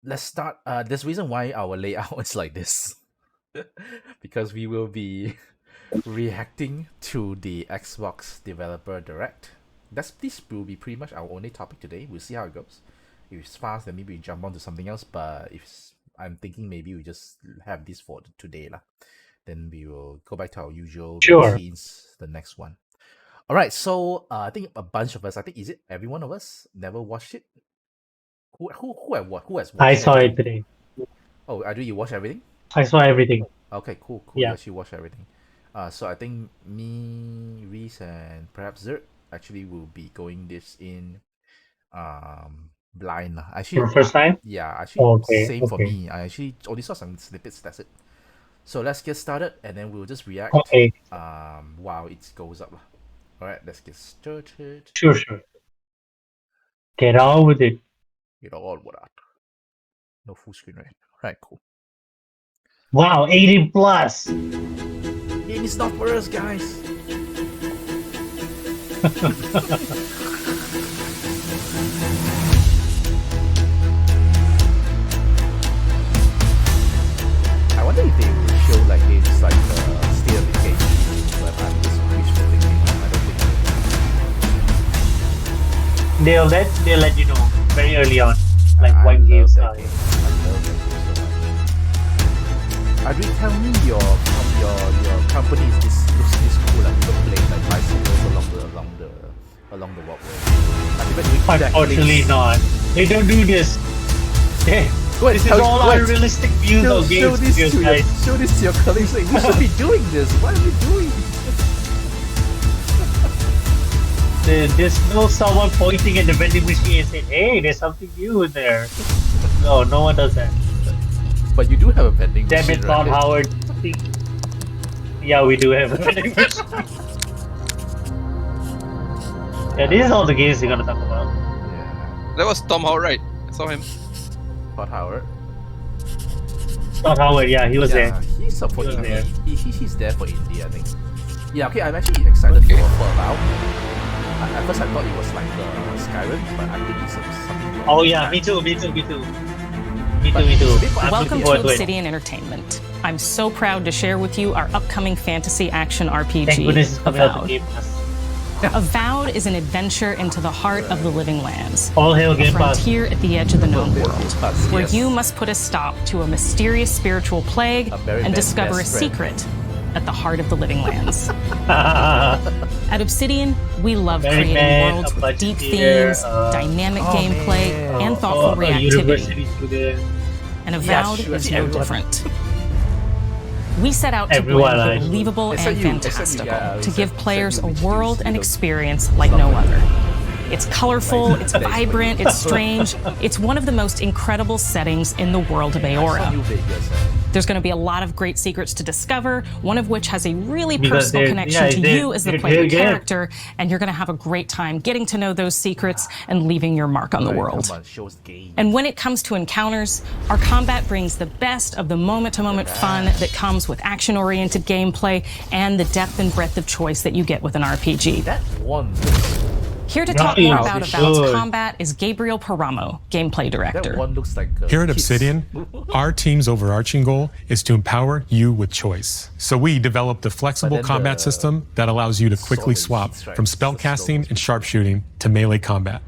Speaker 1: let's start. There's a reason why our layout is like this. Because we will be reacting to the Xbox Developer Direct. this will be pretty much our only topic today. We'll see how it goes. If it's fast, then maybe we jump on to something else. But I'm thinking maybe we just have this for today lah. Then we will go back to our usual
Speaker 3: Sure.
Speaker 1: routines the next one. All right. So I think a bunch of us. I think is it every one of us never watched it. Who has watched?
Speaker 3: I saw it today.
Speaker 1: Oh, Adri, you watch everything?
Speaker 3: I saw everything.
Speaker 1: Okay, cool.
Speaker 3: Yeah.
Speaker 1: You actually watch everything. So I think me, Reese, and perhaps Zergg actually will be going this in blind lah. Actually,
Speaker 3: For the first time?
Speaker 1: yeah, actually
Speaker 3: Okay,
Speaker 1: same for
Speaker 3: okay.
Speaker 1: me. I actually only saw some snippets. That's it. So let's get started, and then we'll just react.
Speaker 3: Okay,
Speaker 1: While it goes up lah. All right, let's get started.
Speaker 3: sure. Get on with it.
Speaker 1: You know all what that. No full screen, right? All right, cool.
Speaker 3: Wow, 18 plus.
Speaker 1: Game is not for us, guys. I wonder if they will show like it's like state of the game, but I'm just wishful thinking. I don't think
Speaker 3: They'll let you know very early on, like
Speaker 1: I
Speaker 3: what
Speaker 1: love
Speaker 3: games
Speaker 1: that
Speaker 3: are.
Speaker 1: game. I love that game so much. Adri, tell me your company is this cool and you play like bicycles along the walkway. Have you been doing
Speaker 3: Unfortunately not. They don't do this. This is all unrealistic views of games.
Speaker 1: Show this to your colleagues. Like, we should be doing this. What are we doing?
Speaker 3: There's no someone pointing at the vending machine and saying, "Hey, there's something new in there." No one does that.
Speaker 1: But you do have a vending
Speaker 3: Damn
Speaker 1: machine,
Speaker 3: it, Todd
Speaker 1: right?
Speaker 3: Howard. Yeah, we do have a vending machine. Yeah, this is all the games we're gonna talk about.
Speaker 1: Yeah.
Speaker 4: That was Tom Howard, right? I saw him.
Speaker 1: Todd Howard.
Speaker 3: Todd Howard, yeah, he was there.
Speaker 1: He's for
Speaker 3: He was
Speaker 1: India.
Speaker 3: there.
Speaker 1: He's there for India, I think. Yeah, okay, I'm actually excited for Avowed. At first I thought it was like Skyrim, but I think it's something.
Speaker 3: Oh yeah, me too. Me too. I'm
Speaker 5: Welcome
Speaker 3: looking
Speaker 5: to
Speaker 3: forward to it.
Speaker 5: Obsidian Entertainment. I'm so proud to share with you our upcoming fantasy action RPG,
Speaker 3: Thank goodness it's coming out to
Speaker 5: Avowed.
Speaker 3: Game Pass.
Speaker 5: Avowed is an adventure into the heart of the living lands,
Speaker 3: All hail
Speaker 5: a
Speaker 3: Game Pass.
Speaker 5: frontier at the edge of the known world, where
Speaker 1: Yes.
Speaker 5: you must put a stop to a mysterious spiritual plague
Speaker 1: A very
Speaker 5: and
Speaker 1: best
Speaker 5: discover a
Speaker 1: friend.
Speaker 5: secret at the heart of the living lands. At Obsidian, we love
Speaker 3: Very
Speaker 5: creating
Speaker 3: bad,
Speaker 5: worlds
Speaker 3: a
Speaker 5: with deep
Speaker 3: budgeteer,
Speaker 5: themes, dynamic gameplay,
Speaker 1: man.
Speaker 5: and thoughtful
Speaker 3: a
Speaker 5: reactivity.
Speaker 3: university student.
Speaker 5: And Avowed
Speaker 1: sure,
Speaker 5: is no
Speaker 1: everyone.
Speaker 5: different. We set out to
Speaker 3: Everyone,
Speaker 5: blend
Speaker 3: I-
Speaker 5: the believable
Speaker 1: Except
Speaker 5: and
Speaker 1: you, except you,
Speaker 5: fantastical
Speaker 1: yeah,
Speaker 5: to
Speaker 1: except-
Speaker 5: give
Speaker 1: except
Speaker 5: players
Speaker 1: you,
Speaker 5: a
Speaker 1: which
Speaker 5: world
Speaker 1: you
Speaker 5: and
Speaker 1: don't-
Speaker 5: experience like no other. It's colorful, it's vibrant, it's strange. It's one of the most incredible settings in the world of
Speaker 1: I saw
Speaker 5: Aora.
Speaker 1: New Vegas.
Speaker 5: There's going to be a lot of great secrets to discover, one of which has a really
Speaker 3: Because
Speaker 5: personal
Speaker 3: they're-
Speaker 5: connection
Speaker 3: yeah,
Speaker 5: to
Speaker 3: they're-
Speaker 5: you as the
Speaker 3: they're
Speaker 5: player
Speaker 3: good.
Speaker 5: character, and you're going to have a great time getting to know those secrets and leaving your mark on the world.
Speaker 1: Come on, show us game.
Speaker 5: And when it comes to encounters, our combat brings the best of the moment-to-moment fun that comes with action-oriented gameplay and the depth and breadth of choice that you get with an RPG.
Speaker 1: that one,
Speaker 5: Here to talk more
Speaker 3: Nice,
Speaker 5: about
Speaker 3: it
Speaker 5: Avowed's
Speaker 3: should.
Speaker 5: combat is Gabriel Paramo, gameplay director.
Speaker 1: that one looks like.
Speaker 6: Here at
Speaker 1: kids.
Speaker 6: Obsidian, our team's overarching goal is to empower you with choice. So we developed a flexible
Speaker 1: then
Speaker 6: combat
Speaker 1: the
Speaker 6: system that allows you to quickly
Speaker 1: solid
Speaker 6: swap
Speaker 1: heat strikes,
Speaker 6: from
Speaker 1: the
Speaker 6: spellcasting
Speaker 1: slow-
Speaker 6: and sharpshooting to melee combat.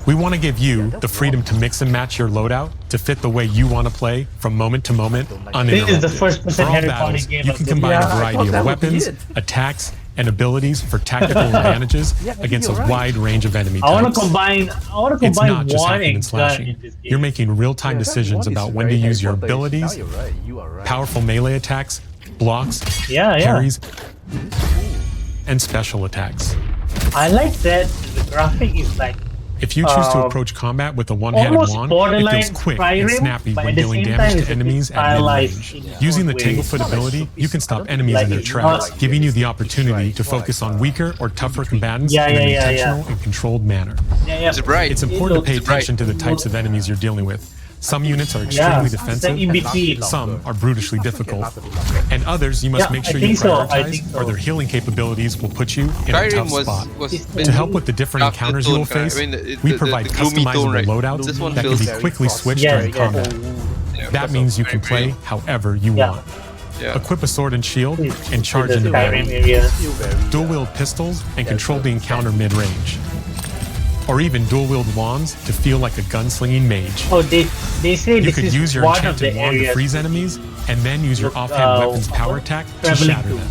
Speaker 6: We want to give you the freedom to mix and match your loadout to fit the way you want to play from moment to moment,
Speaker 3: This is the
Speaker 6: uninterrupted.
Speaker 3: first person
Speaker 6: For all
Speaker 3: Harry Potter
Speaker 6: battles,
Speaker 3: game
Speaker 6: you
Speaker 3: I've
Speaker 6: can
Speaker 3: been-
Speaker 6: combine
Speaker 1: Yeah,
Speaker 6: a
Speaker 1: I
Speaker 6: variety
Speaker 1: thought
Speaker 6: of
Speaker 1: that would be
Speaker 6: weapons,
Speaker 1: it.
Speaker 6: attacks, and abilities for tactical advantages
Speaker 1: Yeah, maybe
Speaker 6: against a
Speaker 1: you're right.
Speaker 6: wide range of enemy
Speaker 3: I want
Speaker 6: types.
Speaker 3: to combine.
Speaker 6: It's not just
Speaker 3: one
Speaker 6: hacking and
Speaker 3: gun
Speaker 6: slashing.
Speaker 3: in this game.
Speaker 6: You're making real-time
Speaker 1: Yeah, that
Speaker 6: decisions
Speaker 1: one is
Speaker 6: about when to
Speaker 1: very
Speaker 6: use your
Speaker 1: Harry Potter-ish.
Speaker 6: abilities,
Speaker 1: Now you're right. You are right.
Speaker 6: powerful melee attacks, blocks,
Speaker 3: Yeah.
Speaker 6: parries, and special attacks.
Speaker 3: I like that the graphic is like
Speaker 6: If you choose to
Speaker 3: Um,
Speaker 6: approach combat with a one-handed
Speaker 3: almost
Speaker 6: wand, it
Speaker 3: borderline
Speaker 6: feels quick and
Speaker 3: Skyrim,
Speaker 6: snappy
Speaker 3: but
Speaker 6: when
Speaker 3: at the
Speaker 6: dealing
Speaker 3: same
Speaker 6: damage
Speaker 3: time,
Speaker 6: to
Speaker 3: it's a bit
Speaker 6: enemies at
Speaker 3: stylized
Speaker 6: mid-range.
Speaker 3: in its
Speaker 6: Using
Speaker 3: own
Speaker 6: the
Speaker 3: way.
Speaker 6: Tanglefoot ability, you can stop enemies in their
Speaker 3: Like,
Speaker 6: tracks,
Speaker 3: not-
Speaker 6: giving you the opportunity to focus on weaker or tougher combatants
Speaker 3: Yeah,
Speaker 6: in an
Speaker 3: yeah, yeah,
Speaker 6: intentional and controlled manner.
Speaker 3: Yeah.
Speaker 4: It's bright.
Speaker 6: It's important to pay
Speaker 3: looks bright.
Speaker 6: attention to the types of enemies you're dealing with. Some units are
Speaker 3: Yeah,
Speaker 6: extremely
Speaker 3: it's
Speaker 6: defensive,
Speaker 3: in between.
Speaker 6: some are brutishly difficult, and others you must
Speaker 3: Yeah,
Speaker 6: make
Speaker 3: I
Speaker 6: sure you
Speaker 3: think so, I
Speaker 6: prioritize,
Speaker 3: think so.
Speaker 6: or their healing capabilities will put you in a tough
Speaker 4: Skyrim
Speaker 6: spot.
Speaker 4: was
Speaker 6: To help with the different
Speaker 4: darker
Speaker 6: encounters you
Speaker 4: tone,
Speaker 6: will
Speaker 4: kinda.
Speaker 6: face,
Speaker 4: I mean,
Speaker 6: we
Speaker 4: the
Speaker 6: provide
Speaker 4: gloomy
Speaker 6: customizable
Speaker 4: tone, right?
Speaker 6: loadouts
Speaker 4: This one
Speaker 6: that can
Speaker 4: feels
Speaker 6: be
Speaker 1: very
Speaker 6: quickly
Speaker 1: frosty.
Speaker 6: switched
Speaker 3: Yeah,
Speaker 6: during
Speaker 3: yeah.
Speaker 6: combat.
Speaker 4: Yeah,
Speaker 6: That means you can
Speaker 4: very
Speaker 6: play however you
Speaker 3: Yeah.
Speaker 6: want.
Speaker 4: Yeah.
Speaker 6: Equip a sword and shield and charge
Speaker 3: the
Speaker 6: into
Speaker 3: Skyrim
Speaker 6: battle.
Speaker 3: area.
Speaker 1: Feel very,
Speaker 6: Dual wield pistols and control the encounter mid-range. or even dual-wield wands to feel like a gunslinging mage.
Speaker 3: Oh, they say
Speaker 6: You
Speaker 3: this
Speaker 6: could
Speaker 3: is
Speaker 6: use your
Speaker 3: one of the
Speaker 6: enchanted wand to
Speaker 3: areas
Speaker 6: freeze enemies, and then use your offhand weapon's power attack to
Speaker 3: traveling
Speaker 6: shatter
Speaker 3: to.
Speaker 6: them.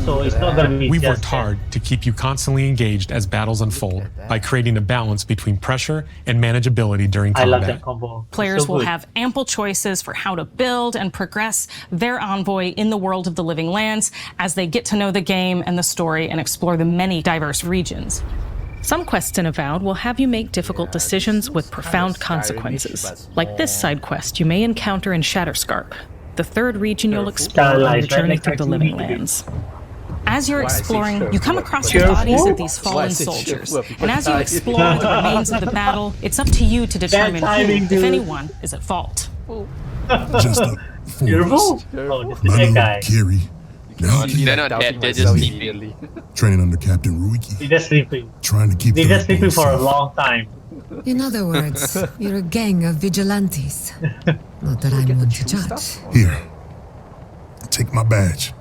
Speaker 3: So it's not gonna be
Speaker 6: We've
Speaker 3: just
Speaker 6: worked hard to keep you constantly engaged as battles unfold by creating a balance between pressure and manageability during
Speaker 3: I love
Speaker 6: combat.
Speaker 3: that combo.
Speaker 5: Players
Speaker 3: So
Speaker 5: will
Speaker 3: good.
Speaker 5: have ample choices for how to build and progress their envoy in the world of the living lands as they get to know the game and the story and explore the many diverse regions. Some quests in Avowed will have you make difficult decisions with profound consequences. Like this side quest you may encounter in Shatterscarp, the third region you'll explore on the
Speaker 3: Stylized, right?
Speaker 5: journey
Speaker 3: Like
Speaker 5: through the living
Speaker 3: cartoony.
Speaker 5: lands. As you're
Speaker 1: Why I say
Speaker 5: exploring,
Speaker 1: sure,
Speaker 5: you come
Speaker 1: what-
Speaker 5: across
Speaker 1: what-
Speaker 5: the
Speaker 3: Cheerful?
Speaker 5: bodies of these
Speaker 1: Why I
Speaker 5: fallen
Speaker 1: say
Speaker 5: soldiers.
Speaker 1: cheerful, people
Speaker 5: And as you
Speaker 1: die.
Speaker 5: explore the remains of the battle, it's up to you to determine
Speaker 3: timing,
Speaker 5: who, if
Speaker 3: dude.
Speaker 5: anyone, is at fault.
Speaker 7: Just a
Speaker 3: Beautiful.
Speaker 7: forest.
Speaker 3: Oh, this is
Speaker 7: My
Speaker 3: that
Speaker 7: little
Speaker 3: guy.
Speaker 7: Kiri. Now
Speaker 4: See, they're not
Speaker 1: Doubting
Speaker 4: dead, they're
Speaker 1: myself
Speaker 4: just sleeping.
Speaker 1: immediately.
Speaker 7: training under Captain Ruiki,
Speaker 3: They're just sleeping.
Speaker 7: trying to keep
Speaker 3: They're
Speaker 7: the
Speaker 3: just sleeping for a
Speaker 7: safe.
Speaker 3: long time.
Speaker 8: In other words, you're a gang of vigilantes. Not that I'm one to judge.
Speaker 7: Here, take my badge.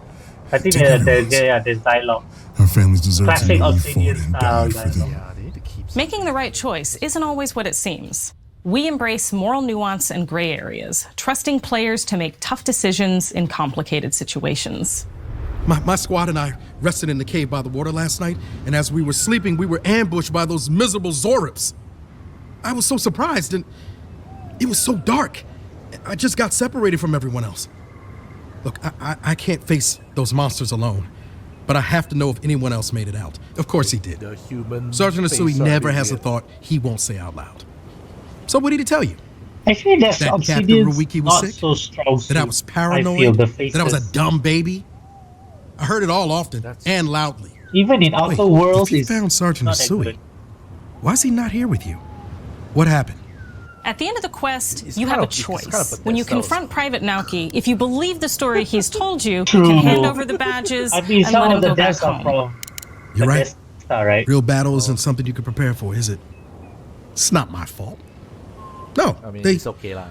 Speaker 3: I think
Speaker 7: Take it easy.
Speaker 3: there's dialogue.
Speaker 7: Our families deserve
Speaker 3: Classic
Speaker 7: to live
Speaker 3: Obsidian
Speaker 7: for it and
Speaker 3: style
Speaker 7: die for them.
Speaker 1: Yeah, they need to keep
Speaker 5: Making the right choice isn't always what it seems. We embrace moral nuance and gray areas, trusting players to make tough decisions in complicated situations.
Speaker 9: My squad and I rested in the cave by the water last night, and as we were sleeping, we were ambushed by those miserable Zorips. I was so surprised, and it was so dark. I just got separated from everyone else. Look, I can't face those monsters alone, but I have to know if anyone else made it out. Of course he did.
Speaker 1: the human.
Speaker 9: Sergeant Asui
Speaker 1: face
Speaker 9: never
Speaker 1: of
Speaker 9: has a
Speaker 1: it.
Speaker 9: thought he won't say out loud. So what did he tell you?
Speaker 3: Actually, that's
Speaker 9: That Captain
Speaker 3: Obsidian's
Speaker 9: Ruiki was
Speaker 3: not
Speaker 9: sick?
Speaker 3: so strong.
Speaker 9: That I was
Speaker 3: suit. I
Speaker 9: paranoid?
Speaker 3: feel the
Speaker 9: That I was
Speaker 3: faces.
Speaker 9: a dumb baby? I heard it all often
Speaker 1: That's-
Speaker 9: and loudly.
Speaker 3: Even in
Speaker 9: Wait,
Speaker 3: Outer Worlds,
Speaker 9: if you
Speaker 3: it's
Speaker 9: found Sergeant
Speaker 3: not that
Speaker 9: Asui,
Speaker 3: good.
Speaker 9: why is he not here with you? What happened?
Speaker 5: At the end of the quest,
Speaker 1: It's
Speaker 5: you
Speaker 1: kind
Speaker 5: have a
Speaker 1: of- it's
Speaker 5: choice.
Speaker 1: kind of
Speaker 5: When you
Speaker 1: Bethesda.
Speaker 5: confront Private Naoki, if you believe the story he's told you, you
Speaker 3: True.
Speaker 5: can hand over the badges
Speaker 3: I mean,
Speaker 5: and
Speaker 3: some
Speaker 5: let him
Speaker 3: of the
Speaker 5: go back
Speaker 3: deaths are
Speaker 5: home.
Speaker 3: from
Speaker 9: You're right.
Speaker 3: Bethesda, right?
Speaker 9: Real battle isn't something you can prepare for, is it? It's not my fault. No,
Speaker 1: I mean,
Speaker 9: they
Speaker 1: it's okay lah.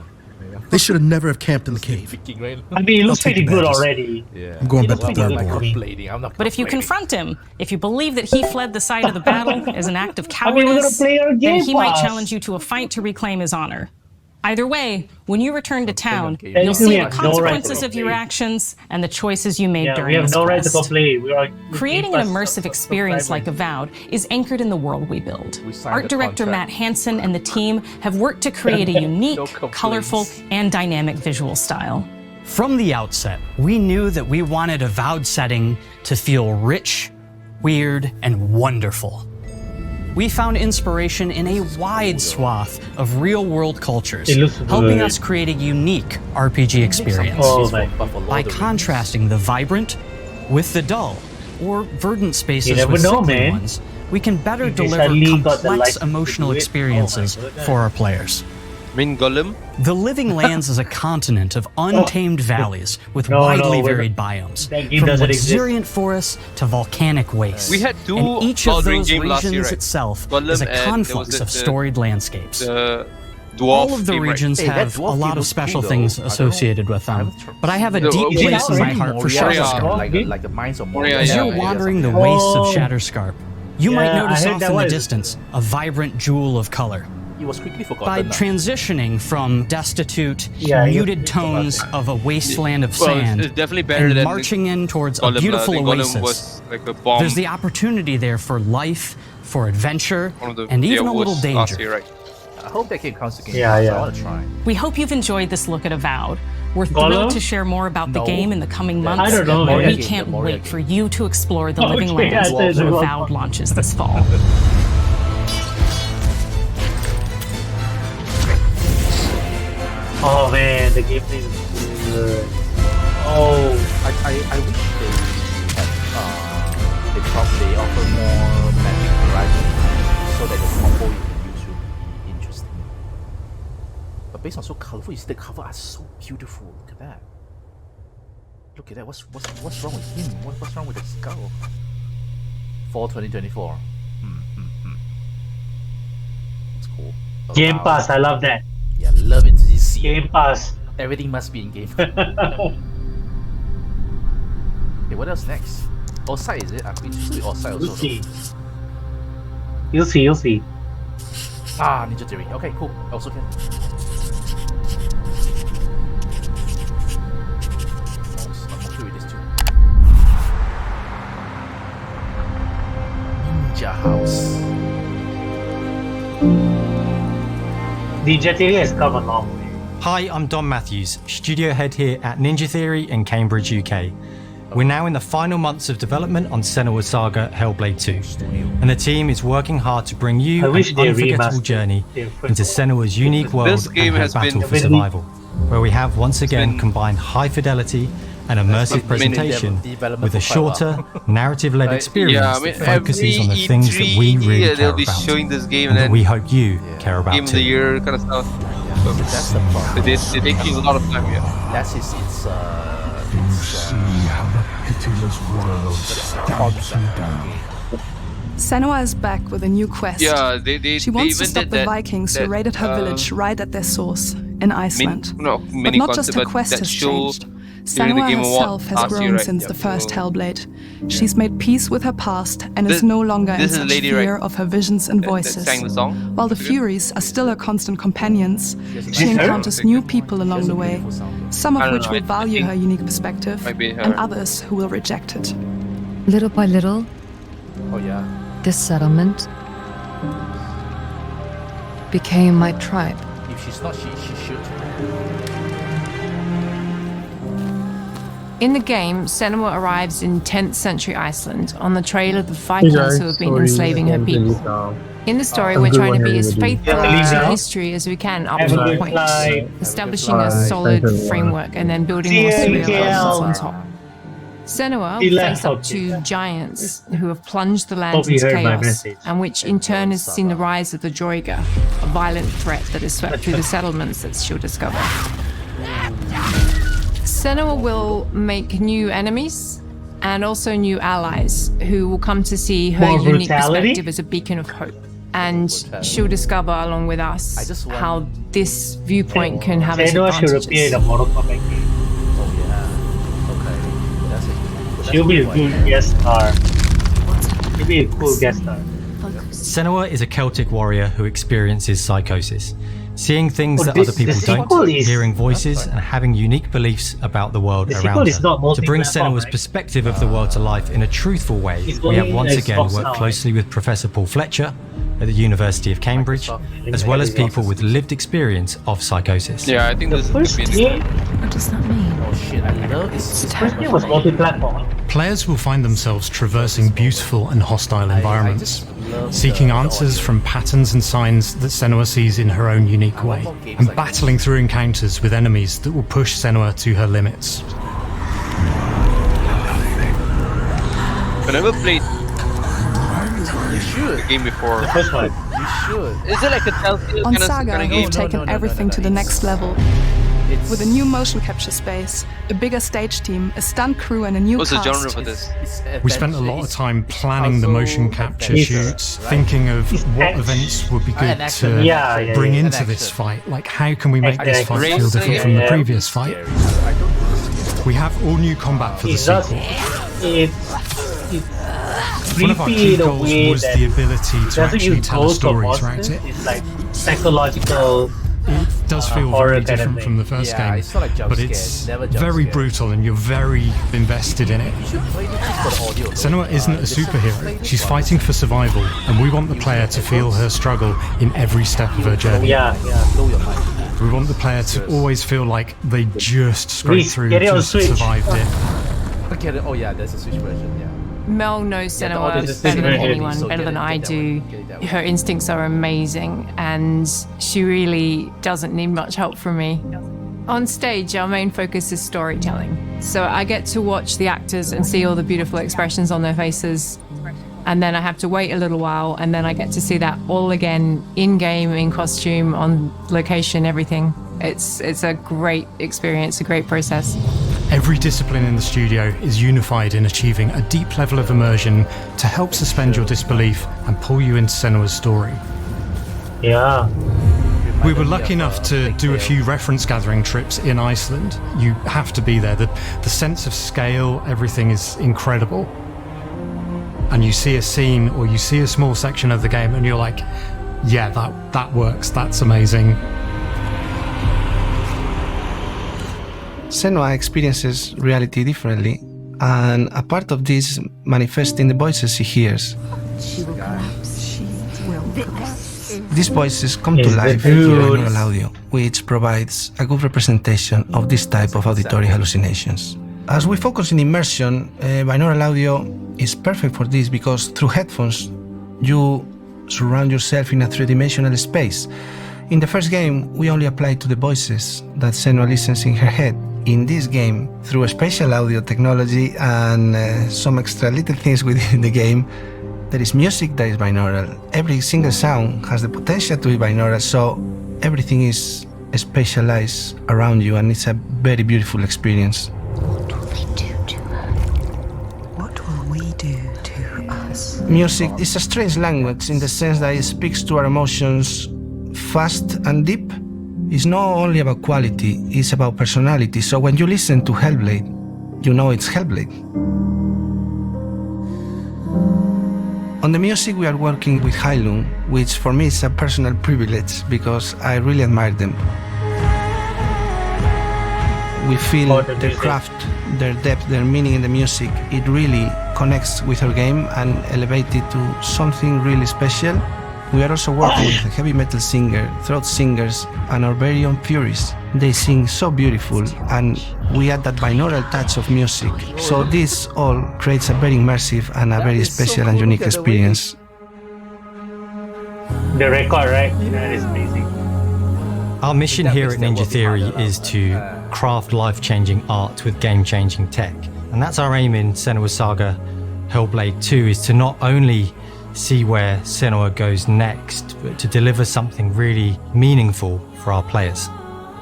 Speaker 9: should have never have camped in the cave.
Speaker 1: Freaking right.
Speaker 3: I mean, it looks
Speaker 9: I'll take
Speaker 3: pretty
Speaker 9: the
Speaker 3: good
Speaker 9: badges.
Speaker 3: already.
Speaker 1: Yeah.
Speaker 9: I'm going
Speaker 3: It
Speaker 9: back
Speaker 3: looks
Speaker 9: to
Speaker 3: pretty
Speaker 9: third
Speaker 3: good.
Speaker 9: board.
Speaker 1: Complaining. I'm not.
Speaker 5: But if you
Speaker 1: complaining.
Speaker 5: confront him, if you believe that he fled the site of the battle as an act of
Speaker 3: I mean, we're gonna
Speaker 5: cowardice,
Speaker 3: play our
Speaker 5: then
Speaker 3: game
Speaker 5: he might
Speaker 3: pass.
Speaker 5: challenge you to a fight to reclaim his honor. Either way, when you return to town,
Speaker 1: game.
Speaker 5: you'll
Speaker 3: Technically,
Speaker 5: see
Speaker 3: we
Speaker 5: the
Speaker 3: have no right to
Speaker 5: consequences of your
Speaker 3: complain.
Speaker 5: actions and the choices you made
Speaker 3: Yeah,
Speaker 5: during
Speaker 3: we have
Speaker 5: this
Speaker 3: no right to
Speaker 5: quest.
Speaker 3: complain. We are
Speaker 5: Creating an immersive experience like Avowed is anchored in the world we build.
Speaker 1: We signed
Speaker 5: Art
Speaker 1: the
Speaker 5: director
Speaker 1: contract.
Speaker 5: Matt Hansen and the team have worked to create a unique,
Speaker 1: complaints.
Speaker 5: colorful, and dynamic visual style.
Speaker 10: From the outset, we knew that we wanted a Avowed setting to feel rich, weird, and wonderful. We found inspiration in a wide swath of real-world cultures,
Speaker 3: It looks
Speaker 10: helping
Speaker 3: good.
Speaker 10: us create a unique RPG experience.
Speaker 3: Oh my.
Speaker 10: By contrasting the vibrant with the dull, or verdant spaces
Speaker 3: You never
Speaker 10: with
Speaker 3: know,
Speaker 10: sickly
Speaker 3: man.
Speaker 10: ones, we can better
Speaker 3: If they
Speaker 10: deliver
Speaker 3: suddenly got the
Speaker 10: complex
Speaker 3: license to
Speaker 10: emotional
Speaker 3: do it,
Speaker 10: experiences
Speaker 3: oh my goodness.
Speaker 10: for our players.
Speaker 4: I mean, Gollum.
Speaker 10: The Living Lands is a continent of untamed valleys with
Speaker 3: No,
Speaker 10: widely
Speaker 3: we're-
Speaker 10: varied biomes,
Speaker 3: that game
Speaker 10: from
Speaker 3: doesn't exist.
Speaker 10: luxuriant forests to volcanic wastes.
Speaker 4: We had two
Speaker 10: and each of
Speaker 4: Lord of the Rings
Speaker 10: those
Speaker 4: games last
Speaker 10: regions
Speaker 4: year, right?
Speaker 10: itself
Speaker 4: Gollum
Speaker 10: is a
Speaker 4: and there was
Speaker 10: confluence
Speaker 4: the-
Speaker 10: of
Speaker 4: the-
Speaker 10: storied landscapes.
Speaker 4: The dwarf.
Speaker 10: All of the
Speaker 4: game, right?
Speaker 10: regions
Speaker 1: Hey, that
Speaker 10: have a
Speaker 1: dwarf
Speaker 10: lot
Speaker 1: game
Speaker 10: of
Speaker 1: looks
Speaker 10: special
Speaker 1: cool,
Speaker 10: things
Speaker 1: though. I don't
Speaker 10: associated with
Speaker 1: I
Speaker 10: them,
Speaker 1: haven't tried-
Speaker 10: but I have a
Speaker 4: No,
Speaker 10: deep
Speaker 4: okay.
Speaker 10: place in my
Speaker 3: Yeah,
Speaker 10: heart for
Speaker 1: Moria,
Speaker 10: Shatterscarp.
Speaker 1: like the mines of
Speaker 4: Moria,
Speaker 1: Moria.
Speaker 10: As
Speaker 4: yeah,
Speaker 10: you're
Speaker 4: yeah,
Speaker 10: wandering the
Speaker 1: something.
Speaker 10: wastes of
Speaker 3: Oh.
Speaker 10: Shatterscarp, you
Speaker 3: Yeah,
Speaker 10: might
Speaker 3: I
Speaker 10: notice
Speaker 3: heard
Speaker 10: off
Speaker 3: that
Speaker 10: in the
Speaker 3: was-
Speaker 10: distance a vibrant jewel of color.
Speaker 1: It was quickly
Speaker 10: By
Speaker 1: forgotten.
Speaker 10: transitioning from destitute,
Speaker 3: Yeah,
Speaker 10: muted
Speaker 3: you-
Speaker 10: tones of a wasteland of
Speaker 4: Well,
Speaker 10: sand
Speaker 4: it's definitely better
Speaker 10: and
Speaker 4: than
Speaker 10: marching in towards a
Speaker 4: Gollum.
Speaker 10: beautiful
Speaker 4: I think Gollum
Speaker 10: oasis,
Speaker 4: was like a bomb.
Speaker 10: there's the opportunity there for life, for adventure,
Speaker 4: one of the
Speaker 10: and even a little
Speaker 4: worst last
Speaker 10: danger.
Speaker 4: year, right?
Speaker 1: I hope that game comes to Game
Speaker 3: Yeah,
Speaker 1: Pass.
Speaker 3: yeah.
Speaker 1: I want to try.
Speaker 5: We hope you've enjoyed this look at Avowed. We're
Speaker 3: Gollum?
Speaker 5: thrilled to share more about the
Speaker 1: No.
Speaker 5: game in the coming
Speaker 1: That's-
Speaker 5: months.
Speaker 3: I don't know,
Speaker 5: and
Speaker 3: man.
Speaker 5: we
Speaker 1: Game,
Speaker 5: can't
Speaker 1: the Moria
Speaker 5: wait
Speaker 1: game.
Speaker 5: for you to explore the living
Speaker 3: Okay,
Speaker 5: lands
Speaker 3: I said
Speaker 5: when
Speaker 3: it was-
Speaker 5: Avowed launches this fall.
Speaker 3: Oh man, the gameplay is good. Oh,
Speaker 1: I wish they had they offer more magic variety so that the combo you can use will be interesting. But based on so colorful, you see the cover are so beautiful. Look at that. Look at that. What's wrong with him? What's wrong with the skull? Fall 2024. It's cool.
Speaker 3: Game
Speaker 1: Wow.
Speaker 3: Pass, I love that.
Speaker 1: Yeah, love it. You see,
Speaker 3: Game Pass.
Speaker 1: everything must be in game. Okay, what else next? Outside is it? I've been through outside
Speaker 3: You'll
Speaker 1: also.
Speaker 3: see. You'll see.
Speaker 1: Ah, Ninja Theory. Okay, cool. Also can. I'm okay with this too. Ninja House.
Speaker 3: Ninja Theory has come a long way.
Speaker 11: Hi, I'm Don Matthews, studio head here at Ninja Theory in Cambridge, UK. We're now in the final months of development on Senua's Saga Hellblade 2, and the team is working hard to bring you an unforgettable journey into Senua's unique world and her battle for survival, where we have once again combined high fidelity and immersive presentation with a shorter, narrative-led experience that focuses on the things that we really care about,
Speaker 4: showing this game
Speaker 11: and that we hope you care about
Speaker 4: Game of the
Speaker 11: too.
Speaker 4: Year kind of stuff.
Speaker 1: That's the problem.
Speaker 4: They take you a lot of time, yeah.
Speaker 1: That's it's
Speaker 12: Senua is back with a new quest.
Speaker 4: Yeah,
Speaker 12: she wants to
Speaker 4: even
Speaker 12: stop
Speaker 4: did
Speaker 12: the
Speaker 4: that-
Speaker 12: Vikings who
Speaker 4: that,
Speaker 12: raided her village right at their source in Iceland. But
Speaker 4: mini
Speaker 12: not just her
Speaker 4: concept,
Speaker 12: quest
Speaker 4: that
Speaker 12: has
Speaker 4: show
Speaker 12: changed.
Speaker 4: during the
Speaker 12: Senua
Speaker 4: Game
Speaker 12: herself
Speaker 4: Award
Speaker 12: has
Speaker 4: last
Speaker 12: grown
Speaker 4: year, right?
Speaker 12: since the
Speaker 4: Yeah,
Speaker 12: first
Speaker 4: so-
Speaker 12: Hellblade. She's made peace with her past and is no longer in
Speaker 4: this is
Speaker 12: such
Speaker 4: lady,
Speaker 12: fear
Speaker 4: right,
Speaker 12: of her visions and
Speaker 4: that
Speaker 12: voices.
Speaker 4: sang the song.
Speaker 12: While the Furies are still her constant companions, she
Speaker 3: her?
Speaker 12: encounters new people along the way, some
Speaker 4: I
Speaker 12: of
Speaker 4: don't
Speaker 12: which
Speaker 4: know,
Speaker 12: will
Speaker 4: I
Speaker 12: value
Speaker 4: think
Speaker 12: her unique perspective,
Speaker 4: might be her.
Speaker 12: and others who will reject it.
Speaker 8: Little by little,
Speaker 1: Oh yeah.
Speaker 8: this settlement became my tribe.
Speaker 1: If she's not, she should.
Speaker 13: In the game, Senua arrives in 10th century Iceland on the trail of the Vikings who have been enslaving her people. In the story, we're trying to be as faithful to history as we can up to a point, establishing a solid framework and then building more surreal elements on top. Senua will face up to giants who have plunged the land
Speaker 3: Hope you
Speaker 13: into
Speaker 3: heard my
Speaker 13: chaos,
Speaker 3: message.
Speaker 13: and which in turn has seen the rise of the Zergg, a violent threat that has swept through the settlements that she'll discover. Senua will make new enemies and also new allies who will come to see her
Speaker 3: More
Speaker 13: unique
Speaker 3: brutality?
Speaker 13: perspective as a beacon of hope. And she'll discover along with us how this viewpoint can have its
Speaker 3: Senua should appear in
Speaker 13: advantages.
Speaker 3: a Mortal Kombat game.
Speaker 1: Oh yeah. Okay. That's it.
Speaker 3: She'll be a good guest star. She'll be a cool guest star.
Speaker 11: Senua is a Celtic warrior who experiences psychosis, seeing things
Speaker 3: Oh,
Speaker 11: that
Speaker 3: this-
Speaker 11: other people
Speaker 3: the
Speaker 11: don't,
Speaker 3: sequel is-
Speaker 11: hearing voices and having unique beliefs about the world
Speaker 3: The
Speaker 11: around
Speaker 3: sequel is
Speaker 11: her.
Speaker 3: not
Speaker 11: To bring
Speaker 3: multi-platform,
Speaker 11: Senua's
Speaker 3: right?
Speaker 11: perspective of the world to life in a truthful way,
Speaker 3: It's
Speaker 11: we have
Speaker 3: only
Speaker 11: once
Speaker 3: Xbox
Speaker 11: again
Speaker 3: now,
Speaker 11: worked
Speaker 3: right?
Speaker 11: closely with Professor Paul Fletcher at the University of Cambridge, as well as people with lived experience of psychosis.
Speaker 4: Yeah, I think
Speaker 3: The
Speaker 4: this
Speaker 3: first
Speaker 4: is
Speaker 3: game,
Speaker 8: What does that mean?
Speaker 1: Oh shit! I love it's
Speaker 3: first game was multi-platform.
Speaker 6: Players will find themselves traversing beautiful and hostile environments, seeking answers from patterns and signs that Senua sees in her own unique way, and battling through encounters with enemies that will push Senua to her limits.
Speaker 4: I never played the game before.
Speaker 3: The first one.
Speaker 1: You should.
Speaker 4: Is it like a Telltale
Speaker 12: On
Speaker 4: kind of
Speaker 12: Saga,
Speaker 4: game?
Speaker 12: we've taken everything to the next level.
Speaker 1: It's,
Speaker 12: With a new motion capture space, a bigger stage team, a stunt crew, and a new
Speaker 4: What's the
Speaker 12: cast.
Speaker 4: genre for this?
Speaker 6: We spent a lot of time planning the motion capture shoots, thinking of what events would be good to
Speaker 3: Yeah,
Speaker 6: bring
Speaker 3: yeah.
Speaker 6: into this fight. Like, how can we make this
Speaker 3: Action.
Speaker 6: fight feel different from the
Speaker 3: Yeah.
Speaker 6: previous fight? We have all new combat for the
Speaker 3: It's just,
Speaker 6: sequel.
Speaker 3: it's
Speaker 6: One of our
Speaker 3: creepy
Speaker 6: key
Speaker 3: in a
Speaker 6: goals
Speaker 3: way
Speaker 6: was
Speaker 3: that
Speaker 6: the ability
Speaker 3: it
Speaker 6: to
Speaker 3: doesn't
Speaker 6: actually
Speaker 3: use
Speaker 6: tell a
Speaker 3: ghosts or
Speaker 6: story
Speaker 3: monsters.
Speaker 6: throughout it.
Speaker 3: It's like psychological.
Speaker 6: It does feel
Speaker 3: horror
Speaker 6: very
Speaker 3: kind of
Speaker 6: different
Speaker 3: thing.
Speaker 6: from the first
Speaker 1: Yeah,
Speaker 6: game,
Speaker 1: it's not like jump
Speaker 6: but
Speaker 1: scares,
Speaker 6: it's
Speaker 1: never jump
Speaker 6: very
Speaker 1: scares.
Speaker 6: brutal and you're very invested in it.
Speaker 1: You should play this just for the audio. though.
Speaker 6: Senua isn't a
Speaker 1: Just play
Speaker 6: superhero.
Speaker 1: this
Speaker 6: She's
Speaker 1: one.
Speaker 6: fighting for survival, and we want the player to feel her struggle in every step of her journey.
Speaker 3: Yeah, yeah.
Speaker 1: Blow your mind.
Speaker 6: We want the player to always feel like they just scraped
Speaker 3: Please,
Speaker 6: through,
Speaker 3: get it on
Speaker 6: just
Speaker 3: Switch.
Speaker 6: survived it.
Speaker 1: Okay. Oh yeah, there's a Switch version. Yeah.
Speaker 13: Mel knows
Speaker 1: Yeah, the
Speaker 13: Senua
Speaker 1: audio is
Speaker 13: better than
Speaker 3: very
Speaker 13: anyone,
Speaker 1: so
Speaker 13: better
Speaker 1: get
Speaker 13: than
Speaker 1: it,
Speaker 13: I
Speaker 1: get that
Speaker 13: do.
Speaker 1: one, get it that one.
Speaker 13: Her instincts are amazing, and she really doesn't need much help from me. On stage, our main focus is storytelling. So I get to watch the actors and see all the beautiful expressions on their faces. And then I have to wait a little while, and then I get to see that all again in game, in costume, on location, everything. It's a great experience, a great process.
Speaker 6: Every discipline in the studio is unified in achieving a deep level of immersion to help suspend your disbelief and pull you into Senua's story.
Speaker 3: Yeah.
Speaker 6: We were lucky enough to do a few reference gathering trips in Iceland. You have to be there. The sense of scale, everything is incredible. And you see a scene or you see a small section of the game and you're like, Yeah, that works. That's amazing.
Speaker 14: Senua experiences reality differently, and a part of this manifests in the voices she hears. These voices come to life through binaural audio, which provides a good representation of this type of auditory hallucinations. As we focus in immersion, binaural audio is perfect for this because through headphones you surround yourself in a three-dimensional space. In the first game, we only applied to the voices that Senua listens in her head. In this game, through a spatial audio technology and some extra little things within the game, there is music that is binaural. Every single sound has the potential to be binaural, so everything is spatialized around you, and it's a very beautiful experience.
Speaker 15: What will they do to her? What will we do to us?
Speaker 14: Music is a strange language in the sense that it speaks to our emotions fast and deep. It's not only about quality, it's about personality. So when you listen to Hellblade, you know it's Hellblade. On the music, we are working with Heilung, which for me is a personal privilege because I really admire them. We feel their craft, their depth, their meaning in the music. It really connects with our game and elevates it to something really special. We are also working with a heavy metal singer, throat singers, and our very own Furies. They sing so beautiful, and we add that binaural touch of music. So this all creates a very immersive and a very special and unique experience.
Speaker 3: The record, right? That is amazing.
Speaker 11: Our mission here at Ninja Theory is to craft life-changing art with game-changing tech. And that's our aim in Senua Saga Hellblade 2, is to not only see where Senua goes next, but to deliver something really meaningful for our players.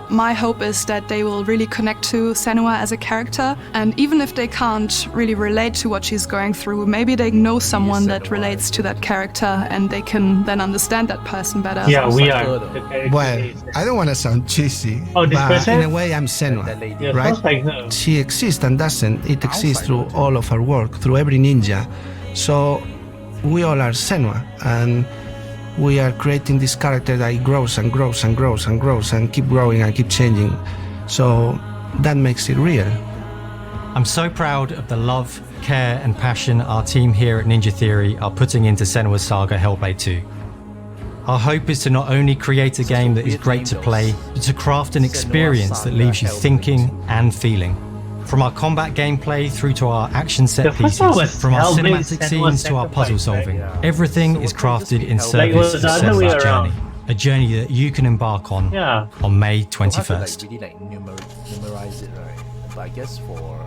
Speaker 12: My hope is that they will really connect to Senua as a character, and even if they can't really relate to what she's going through, maybe they know someone that relates to that character and they can then understand that person better.
Speaker 3: Yeah, we are.
Speaker 14: Well, I don't want to sound cheesy, but in a way I'm Senua, right? She exists and doesn't. It exists through all of our work, through every ninja. So we all are Senua, and we are creating this character that grows and grows and grows and grows and keep growing and keep changing. So that makes it real.
Speaker 11: I'm so proud of the love, care and passion our team here at Ninja Theory are putting into Senua Saga Hellblade 2. Our hope is to not only create a game that is great to play, but to craft an experience that leaves you thinking and feeling. From our combat gameplay through to our action set pieces, from our cinematic scenes to our puzzle solving, everything is crafted in service of Senua's journey. A journey that you can embark on May 21st.
Speaker 1: Really like memorize it, right? But I guess for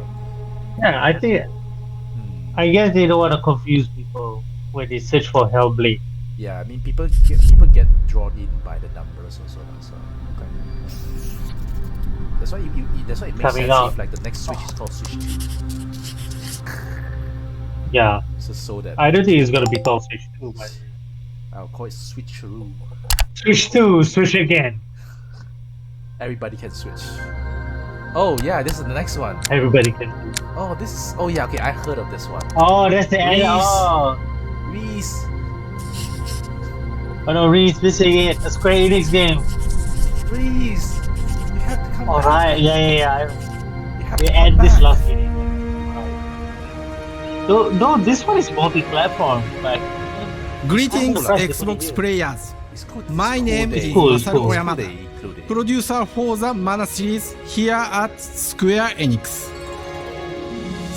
Speaker 3: I guess they don't want to confuse people when they search for Hellblade.
Speaker 1: Yeah, I mean people get drawn in by the numbers also. So okay. That's why it makes sense if like the next Switch is called Switch 2.
Speaker 3: Yeah.
Speaker 1: So that
Speaker 3: I don't think it's gonna be called Switch 2, but
Speaker 1: I'll call it Switcheroo.
Speaker 3: Switch 2, Switch again.
Speaker 1: Everybody can switch. Oh yeah, this is the next one.
Speaker 3: Everybody can.
Speaker 1: Oh, this is. Oh yeah, okay, I heard of this one.
Speaker 3: Oh, that's the end. Oh,
Speaker 1: Reese.
Speaker 3: Oh no, Reese missing it. A Square Enix game.
Speaker 1: Reese.
Speaker 3: Alright, yeah. We add this last minute. No, this one is multi-platform, but...
Speaker 16: Greetings, Xbox players. My name is Masaru Oyamada, producer for the Mana series here at Square Enix.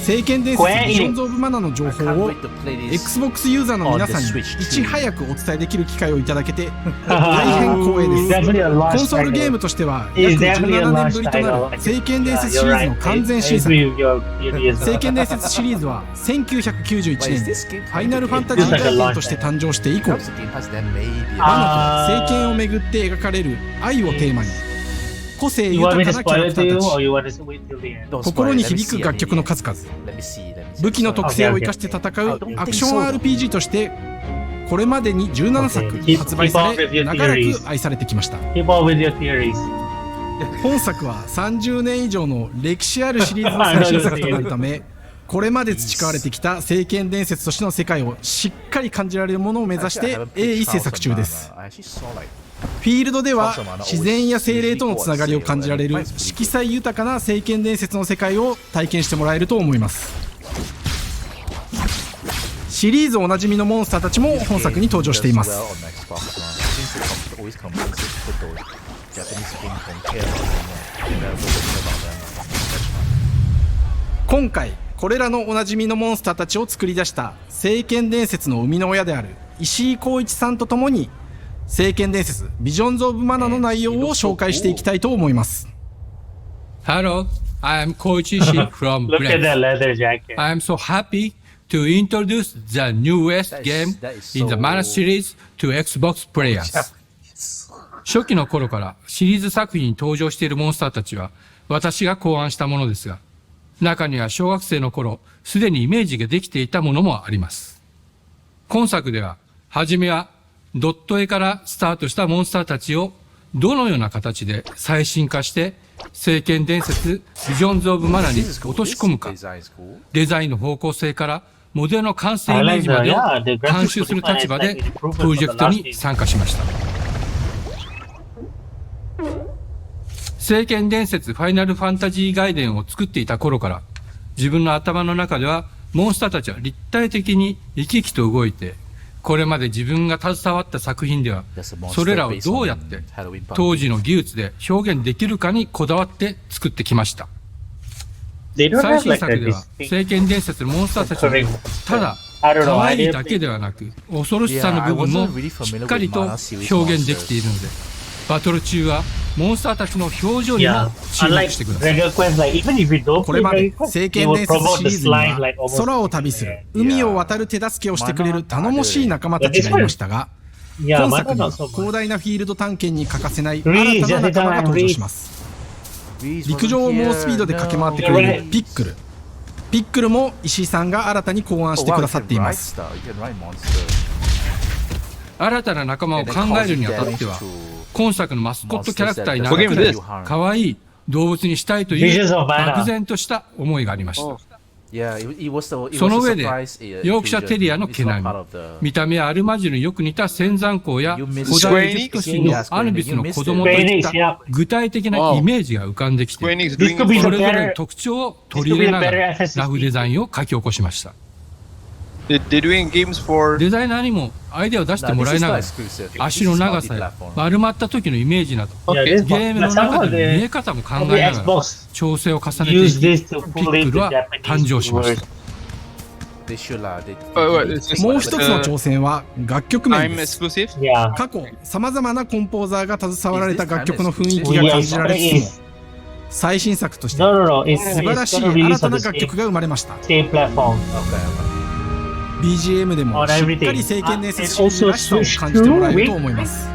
Speaker 16: 聖剣伝説ビジョンズ・オブ・マナの情報を Xbox ユーザーの皆さんにいち早くお伝えできる機会をいただけて大変光栄です。コンソールゲームとしては約17年ぶりとなる聖剣伝説シリーズの完全新作。聖剣伝説シリーズは1991年ファイナルファンタジー体験として誕生して以降、マナと聖剣をめぐって描かれる愛をテーマに個性豊かなキャラクターたち、心に響く楽曲の数々、武器の特性を生かして戦うアクション RPG としてこれまでに17作発売され長らく愛されてきました。本作は30年以上の歴史あるシリーズの最新作となるためこれまで培われてきた聖剣伝説としての世界をしっかり感じられるものを目指して鋭意制作中です。フィールドでは自然や精霊とのつながりを感じられる色彩豊かな聖剣伝説の世界を体験してもらえると思います。シリーズおなじみのモンスターたちも本作に登場しています。今回これらのおなじみのモンスターたちを作り出した聖剣伝説の生みの親である石井光一さんとともに聖剣伝説ビジョンズ・オブ・マナの内容を紹介していきたいと思います。
Speaker 17: Hello, I am Koichi Shi from
Speaker 3: Look at that
Speaker 17: Brex.
Speaker 3: leather jacket.
Speaker 17: I am so happy to introduce the newest game in the Mana series to Xbox players. 初期の頃からシリーズ作品に登場しているモンスターたちは私が考案したものですが、中には小学生の頃すでにイメージができていたものもあります。今作では初めはドット絵からスタートしたモンスターたちをどのような形で最新化して聖剣伝説ビジョンズ・オブ・マナに落とし込むか、デザインの方向性からモデルの完成イメージまでを監修する立場でプロジェクトに参加しました。聖剣伝説ファイナルファンタジー外伝を作っていた頃から自分の頭の中ではモンスターたちは立体的に生き生きと動いて、これまで自分が携わった作品ではそれらをどうやって当時の技術で表現できるかにこだわって作ってきました。最新作では聖剣伝説のモンスターたちをただ可愛いだけではなく恐ろしさの部分もしっかりと表現できているので、バトル中はモンスターたちの表情にも注目してください。
Speaker 16: これまで聖剣伝説シリーズには空を旅する、海を渡る手助けをしてくれる頼もしい仲間たちがいましたが、今作には広大なフィールド探検に欠かせない新たな仲間が登場します。陸上を猛スピードで駆け回ってくれるピックル。ピックルも石井さんが新たに考案してくださっています。
Speaker 17: 新たな仲間を考えるにあたっては今作のマスコットキャラクターになるくらい可愛い動物にしたいという漠然とした思いがありました。その上でヨークシャテリアの毛並み、見た目はアルマジルによく似た仙山港や古代エジプト神のアヌビスの子供といった具体的なイメージが浮かんできて、それぞれの特徴を取り入れながらラフデザインを書き起こしました。デザイナーにもアイデアを出してもらいながら足の長さや丸まった時のイメージなどゲームの中での見え方も考えながら調整を重ねていき、ピックルは誕生しました。
Speaker 16: もう一つの挑戦は楽曲面です。過去さまざまなコンポーザーが携わられた楽曲の雰囲気が感じられつつも、最新作として素晴らしい新たな楽曲が生まれました。BGM でもしっかり聖剣伝説シリーズらしさを感じてもらえると思います。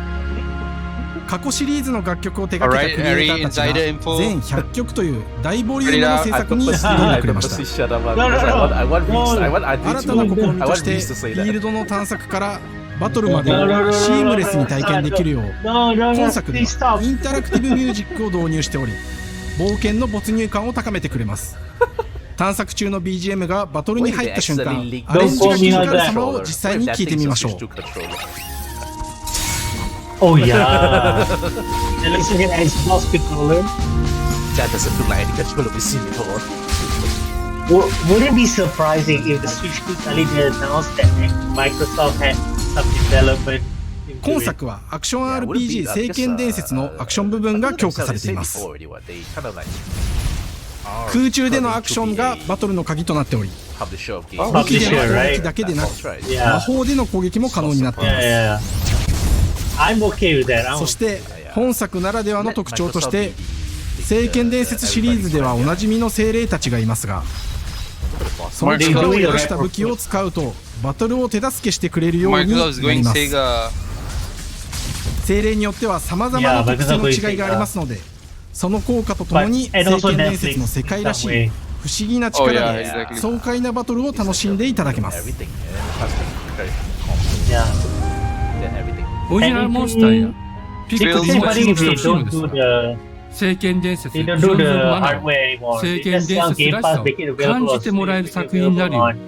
Speaker 16: 過去シリーズの楽曲を手掛けたクリエイターたちが全100曲という大ボリュームの制作に挑んでくれました。新たな試みとしてフィールドの探索からバトルまでをシームレスに体験できるよう今作ではインタラクティブミュージックを導入しており、冒険の没入感を高めてくれます。探索中の BGM がバトルに入った瞬間、アレンジが気づかれる様を実際に聞いてみましょう。
Speaker 3: Oh yeah, it looks like an Xbox controller.
Speaker 1: That doesn't look like any controller we've seen before.
Speaker 3: Would it be surprising if the Switch 2 suddenly announced that Microsoft had some development?
Speaker 16: 今作はアクション RPG 聖剣伝説のアクション部分が強化されています。空中でのアクションがバトルの鍵となっており、武器での攻撃だけでなく魔法での攻撃も可能になっています。そして本作ならではの特徴として聖剣伝説シリーズではおなじみの精霊たちがいますが、その力を生かした武器を使うとバトルを手助けしてくれるようになります。精霊によっては様々な特性の違いがありますので、その効果とともに聖剣伝説の世界らしい不思議な力で爽快なバトルを楽しんでいただけます。
Speaker 17: オリジナルモンスターやピックルにも注目してほしいのですが、聖剣伝説
Speaker 3: They
Speaker 17: ビ
Speaker 3: don't
Speaker 17: ジョ
Speaker 3: do
Speaker 17: ンズ・オブ・
Speaker 3: the
Speaker 17: マナー
Speaker 3: hardware anymore.
Speaker 17: 聖
Speaker 3: They
Speaker 17: 剣
Speaker 3: just
Speaker 17: 伝
Speaker 3: sell
Speaker 17: 説
Speaker 3: Game
Speaker 17: らし
Speaker 3: Pass,
Speaker 17: さを
Speaker 3: make it
Speaker 17: 感
Speaker 3: available
Speaker 17: じてもらえる
Speaker 3: on
Speaker 17: 作品になるよう
Speaker 3: on
Speaker 17: に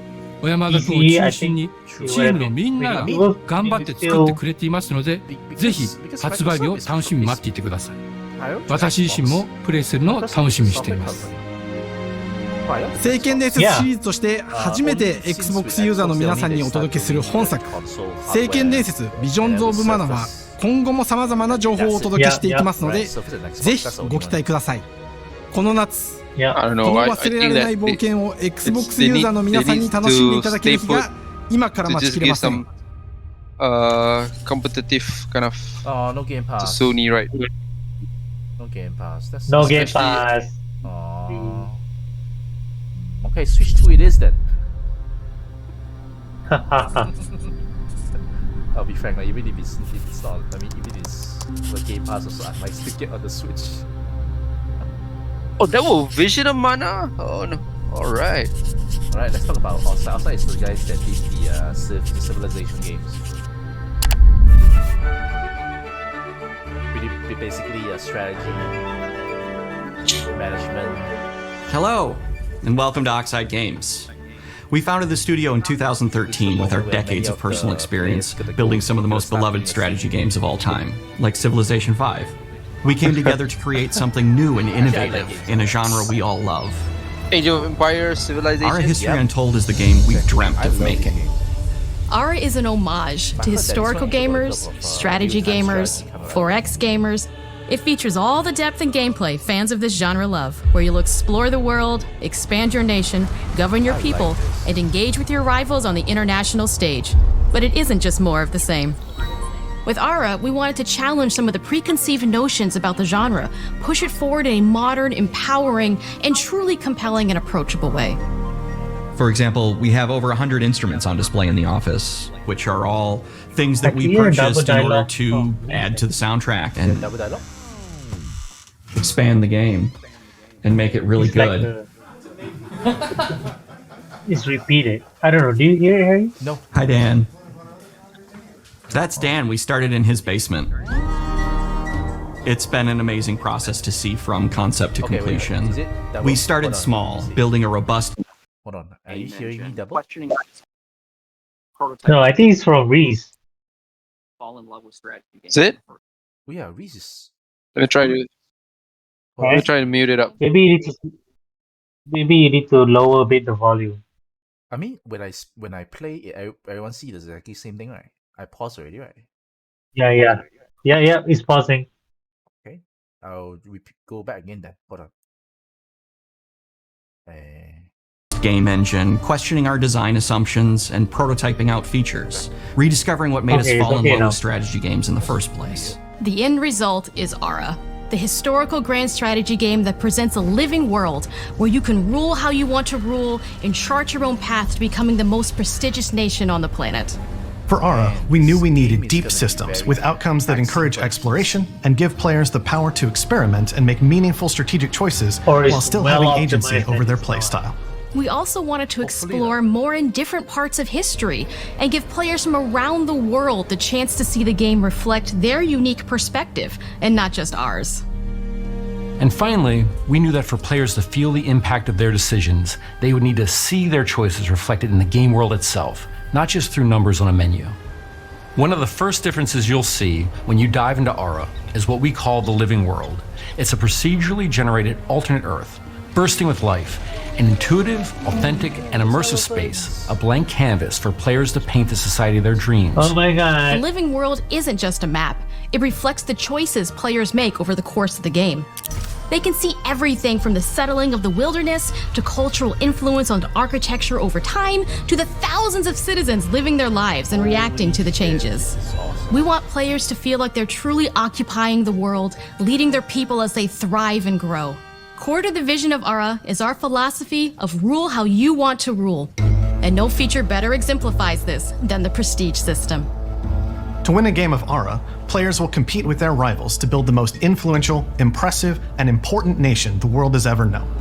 Speaker 17: 小山田君を
Speaker 3: PC.
Speaker 17: 中
Speaker 3: I
Speaker 17: 心
Speaker 3: think
Speaker 17: に
Speaker 3: it
Speaker 17: チ
Speaker 3: would
Speaker 17: ー
Speaker 3: have
Speaker 17: ムの
Speaker 3: been
Speaker 17: みんな
Speaker 3: pretty
Speaker 17: が
Speaker 3: good.
Speaker 17: 頑張って作ってくれていますのでぜひ発売日を楽しみに待っていてください私自身もプレイするのを楽しみにしています
Speaker 16: 聖剣伝説シリーズとして初めて Xbox ユーザーの皆さんにお届けする本作聖剣伝説ビジョンズ・オブ・マナは今後も様々な情報をお届けしていきますのでぜひご期待くださいこの夏この忘れられない冒険を Xbox ユーザーの皆さんに楽しんでいただける日が今から待ちきれません
Speaker 4: competitive kind of
Speaker 1: no Game Pass.
Speaker 4: to Sony, right?
Speaker 1: No Game Pass. That's
Speaker 3: No Game
Speaker 4: Especially-
Speaker 3: Pass.
Speaker 1: Okay, Switch 2 it is then. I'll be frank, like, even if it's not, I mean, even if it's the Game Pass also, I might still get on the Switch.
Speaker 4: Oh, that was Vision of Mana? Oh no. Alright.
Speaker 1: Alright, let's talk about outside. Outside is the guys that did the Civilization games. Basically a strategy, management.
Speaker 18: Hello, and welcome to Oxide Games. We founded the studio in 2013 with our decades of personal experience building some of the most beloved strategy games of all time, like Civilization V. We came together to create something new and innovative in a genre we all love.
Speaker 4: Age of Empires, Civilization.
Speaker 18: Our History Untold is the game we've dreamt of making.
Speaker 19: Ara is an homage to historical gamers, strategy gamers, 4X gamers. It features all the depth and gameplay fans of this genre love, where you'll explore the world, expand your nation, govern your people, and engage with your rivals on the international stage. But it isn't just more of the same. With Ara, we wanted to challenge some of the preconceived notions about the genre, push it forward in a modern, empowering, and truly compelling and approachable way.
Speaker 18: For example, we have over 100 instruments on display in the office, which are all things that we purchased in order to add to the soundtrack and expand the game and make it really good.
Speaker 3: It's repeated. I don't know. Do you hear Harry?
Speaker 1: No.
Speaker 18: Hi, Dan. That's Dan. We started in his basement. It's been an amazing process to see from concept to completion. We started small, building a robust...
Speaker 1: Hold on. Are you hearing me double?
Speaker 3: No, I think it's from Reese.
Speaker 18: Fall in love with strategy games.
Speaker 4: Is it?
Speaker 1: Oh yeah, Reese is...
Speaker 4: Let me try to mute it up.
Speaker 3: Maybe you need to lower a bit the volume.
Speaker 1: I mean, when I play it, everyone see the exactly same thing, right? I pause already, right?
Speaker 3: Yeah. It's pausing.
Speaker 1: Okay. I'll go back again then. Hold on.
Speaker 18: Game engine, questioning our design assumptions, and prototyping out features, rediscovering what made us fall in love with strategy games in the first place.
Speaker 19: The end result is Ara, the historical grand strategy game that presents a living world where you can rule how you want to rule and chart your own path to becoming the most prestigious nation on the planet.
Speaker 20: For Ara, we knew we needed deep systems with outcomes that encourage exploration and give players the power to experiment and make meaningful strategic choices while still having agency over their playstyle.
Speaker 19: We also wanted to explore more and different parts of history and give players from around the world the chance to see the game reflect their unique perspective and not just ours.
Speaker 21: And finally, we knew that for players to feel the impact of their decisions, they would need to see their choices reflected in the game world itself, not just through numbers on a menu. One of the first differences you'll see when you dive into Ara is what we call the living world. It's a procedurally generated alternate Earth, bursting with life, an intuitive, authentic, and immersive space, a blank canvas for players to paint the society of their dreams.
Speaker 3: Oh my god.
Speaker 19: The living world isn't just a map. It reflects the choices players make over the course of the game. They can see everything from the settling of the wilderness to cultural influence on architecture over time to the thousands of citizens living their lives and reacting to the changes. We want players to feel like they're truly occupying the world, leading their people as they thrive and grow. Core to the vision of Ara is our philosophy of rule how you want to rule. And no feature better exemplifies this than the prestige system.
Speaker 20: To win a game of Ara, players will compete with their rivals to build the most influential, impressive, and important nation the world has ever known.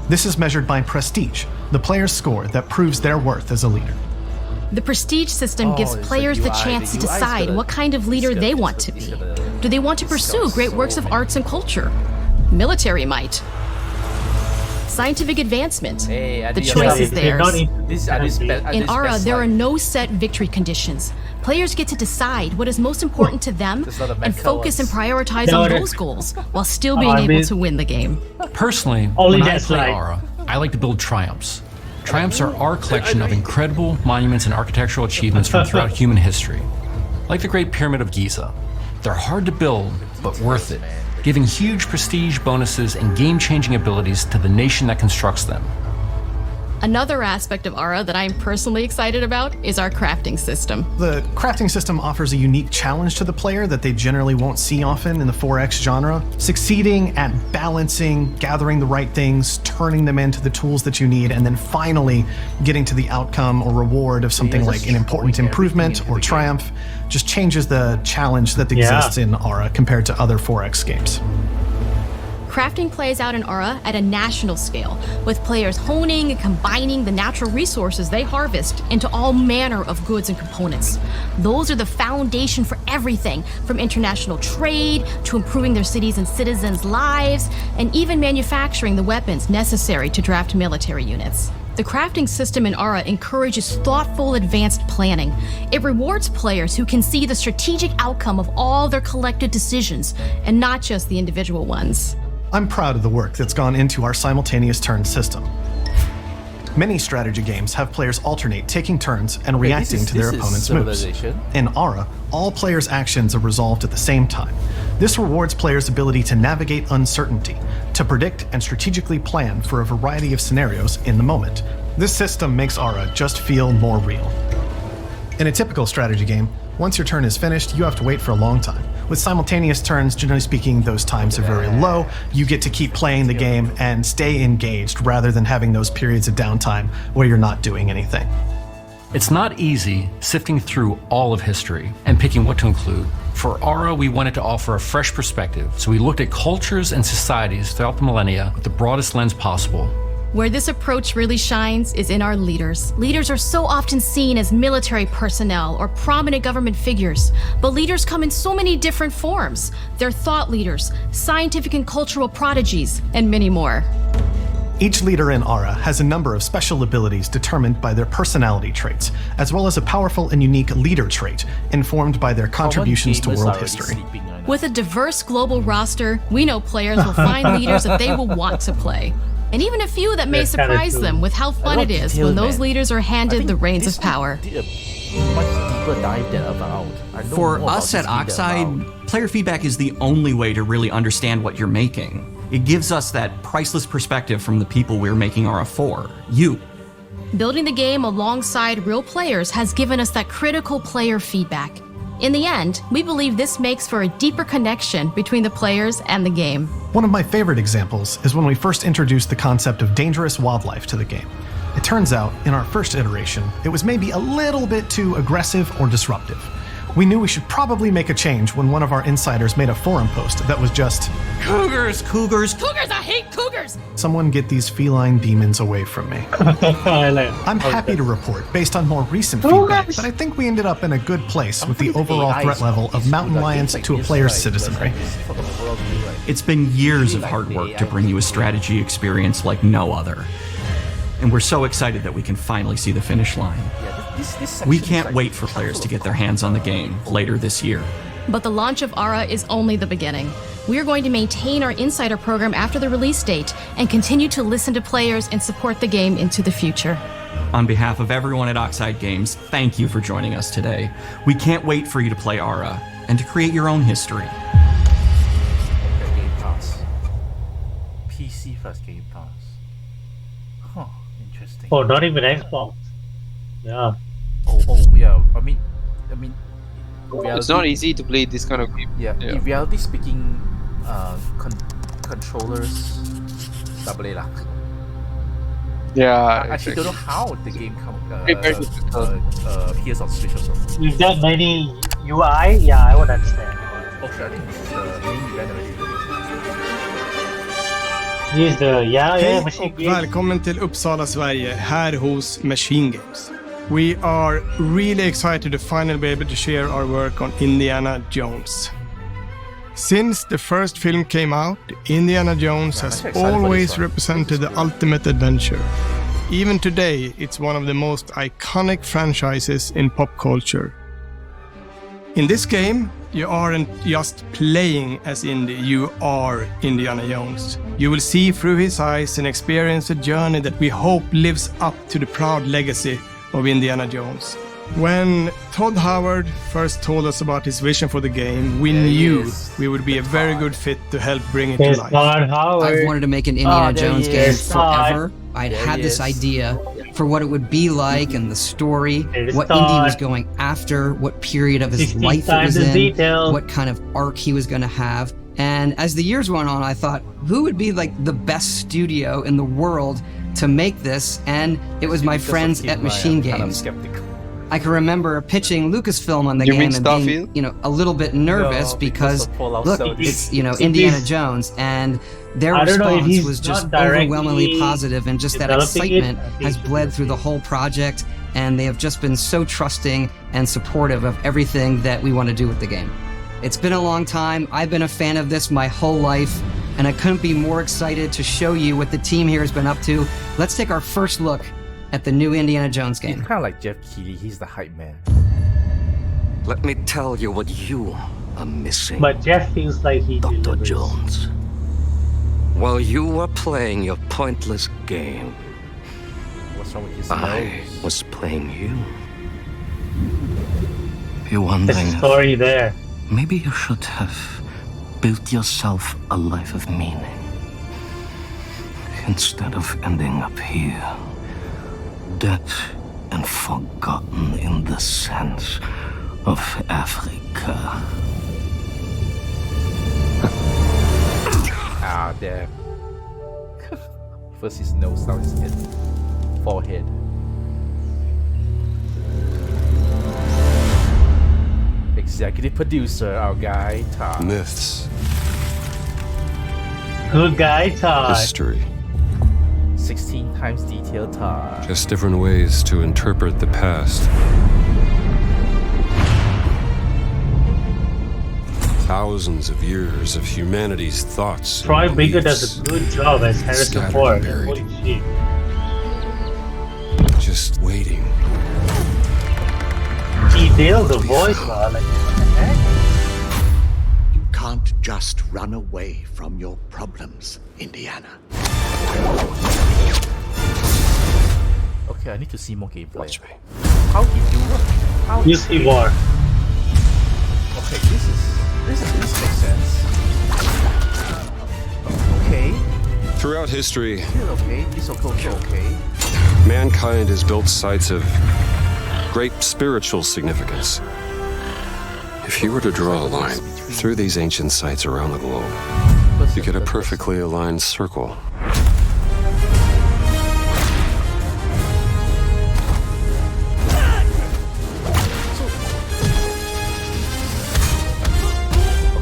Speaker 20: This is measured by prestige, the player's score that proves their worth as a leader.
Speaker 19: The prestige system gives players the chance to decide what kind of leader they want to be. Do they want to pursue great works of arts and culture? military might, scientific advancement. The choice is theirs. In Ara, there are no set victory conditions. Players get to decide what is most important to them and focus and prioritize on those goals while still being able to win the game.
Speaker 21: Personally, when I play Ara, I like to build triumphs. Triumphs are our collection of incredible monuments and architectural achievements from throughout human history. Like the Great Pyramid of Giza. They're hard to build, but worth it, giving huge prestige bonuses and game-changing abilities to the nation that constructs them.
Speaker 19: Another aspect of Ara that I'm personally excited about is our crafting system.
Speaker 20: The crafting system offers a unique challenge to the player that they generally won't see often in the 4X genre. Succeeding at balancing, gathering the right things, turning them into the tools that you need, and then finally getting to the outcome or reward of something like an important improvement or triumph just changes the challenge that exists in Ara compared to other 4X games.
Speaker 19: Crafting plays out in Ara at a national scale, with players honing and combining the natural resources they harvest into all manner of goods and components. Those are the foundation for everything, from international trade to improving their cities and citizens' lives, and even manufacturing the weapons necessary to draft military units. The crafting system in Ara encourages thoughtful, advanced planning. It rewards players who can see the strategic outcome of all their collective decisions, and not just the individual ones.
Speaker 20: I'm proud of the work that's gone into our simultaneous turn system. Many strategy games have players alternate taking turns and reacting to their opponent's moves. In Ara, all players' actions are resolved at the same time. This rewards players' ability to navigate uncertainty, to predict and strategically plan for a variety of scenarios in the moment. This system makes Ara just feel more real. In a typical strategy game, once your turn is finished, you have to wait for a long time. With simultaneous turns, generally speaking, those times are very low. You get to keep playing the game and stay engaged rather than having those periods of downtime where you're not doing anything.
Speaker 21: It's not easy sifting through all of history and picking what to include. For Ara, we wanted to offer a fresh perspective, so we looked at cultures and societies throughout the millennia with the broadest lens possible.
Speaker 19: Where this approach really shines is in our leaders. Leaders are so often seen as military personnel or prominent government figures, but leaders come in so many different forms. They're thought leaders, scientific and cultural prodigies, and many more.
Speaker 20: Each leader in Ara has a number of special abilities determined by their personality traits, as well as a powerful and unique leader trait informed by their contributions to world history.
Speaker 19: With a diverse global roster, we know players will find leaders that they will want to play. And even a few that may surprise them with how fun it is when those leaders are handed the reins of power.
Speaker 18: For us at Oxide, player feedback is the only way to really understand what you're making. It gives us that priceless perspective from the people we're making Ara for, you.
Speaker 19: Building the game alongside real players has given us that critical player feedback. In the end, we believe this makes for a deeper connection between the players and the game.
Speaker 20: One of my favorite examples is when we first introduced the concept of dangerous wildlife to the game. It turns out, in our first iteration, it was maybe a little bit too aggressive or disruptive. We knew we should probably make a change when one of our insiders made a forum post that was just,
Speaker 18: "Cougars, cougars,
Speaker 19: cougars, I hate cougars!
Speaker 20: Someone get these feline demons away from me." I'm happy to report, based on more recent feedback, that I think we ended up in a good place with the overall threat level of mountain lions to a player's citizenry.
Speaker 18: It's been years of hard work to bring you a strategy experience like no other. And we're so excited that we can finally see the finish line. We can't wait for players to get their hands on the game later this year.
Speaker 19: But the launch of Ara is only the beginning. We're going to maintain our insider program after the release date and continue to listen to players and support the game into the future.
Speaker 18: On behalf of everyone at Oxide Games, thank you for joining us today. We can't wait for you to play Ara and to create your own history.
Speaker 1: Game Pass. PC first Game Pass. Huh, interesting.
Speaker 3: Oh, not even Xbox. Yeah.
Speaker 1: Oh, yeah. I mean,
Speaker 4: it's not easy to play this kind of game.
Speaker 1: Yeah. In reality speaking, controllers, double lah.
Speaker 4: Yeah.
Speaker 1: I actually don't know how the game appears on Switch also.
Speaker 3: With that many UI, yeah, I would understand.
Speaker 1: Okay, I think this is the main event already.
Speaker 3: Hej
Speaker 16: och välkommen till Uppsala, Sverige, här hos Machine Games. We are really excited to finally be able to share our work on Indiana Jones.
Speaker 2: Since the first film came out, Indiana Jones has always represented the ultimate adventure. Even today, it's one of the most iconic franchises in pop culture. In this game, you aren't just playing as Indy, you are Indiana Jones. You will see through his eyes and experience a journey that we hope lives up to the proud legacy of Indiana Jones. When Todd Howard first told us about his vision for the game, we knew we would be a very good fit to help bring it to life.
Speaker 22: I've wanted to make an Indiana Jones game forever. I'd had this idea for what it would be like and the story, what Indy was going after, what period of his life it was in, what kind of arc he was going to have. And as the years went on, I thought, who would be like the best studio in the world to make this? And it was my friends at Machine Games. I can remember pitching Lucasfilm on the game and being, a little bit nervous because look, it's, Indiana Jones, and their response was just overwhelmingly positive, and just that excitement has bled through the whole project, and they have just been so trusting and supportive of everything that we want to do with the game. It's been a long time. I've been a fan of this my whole life, and I couldn't be more excited to show you what the team here has been up to. Let's take our first look at the new Indiana Jones game.
Speaker 1: He's kind of like Jeff Keighley. He's the hype man.
Speaker 23: Let me tell you what you are missing.
Speaker 3: But Jeff feels like he
Speaker 23: Dr.
Speaker 3: delivers.
Speaker 23: Jones. While you were playing your pointless game,
Speaker 1: what's wrong with his
Speaker 23: I
Speaker 1: nose?
Speaker 23: was playing you. You're wondering
Speaker 3: There's a story there.
Speaker 23: Maybe you should have built yourself a life of meaning instead of ending up here. Dead and forgotten in the sense of Africa.
Speaker 1: Ah, damn. First his nose, now his head. Forehead. Executive producer, our guy, Todd.
Speaker 24: Myths.
Speaker 3: Good guy, Todd.
Speaker 24: History.
Speaker 1: 16 times detailed Todd.
Speaker 24: Just different ways to interpret the past. Thousands of years of humanity's thoughts.
Speaker 3: Troy Baker does a good job as Harrison Ford. Holy shit.
Speaker 24: Just waiting.
Speaker 3: He nailed the voice, man. Like, what the heck?
Speaker 25: You can't just run away from your problems, Indiana.
Speaker 1: Okay, I need to see more gameplay. Watch me. How he do it? How
Speaker 3: you see more.
Speaker 1: Okay, this makes sense. Okay.
Speaker 24: Throughout history,
Speaker 1: Okay, this okay.
Speaker 24: mankind has built sites of great spiritual significance. If you were to draw a line through these ancient sites around the globe, you get a perfectly aligned circle.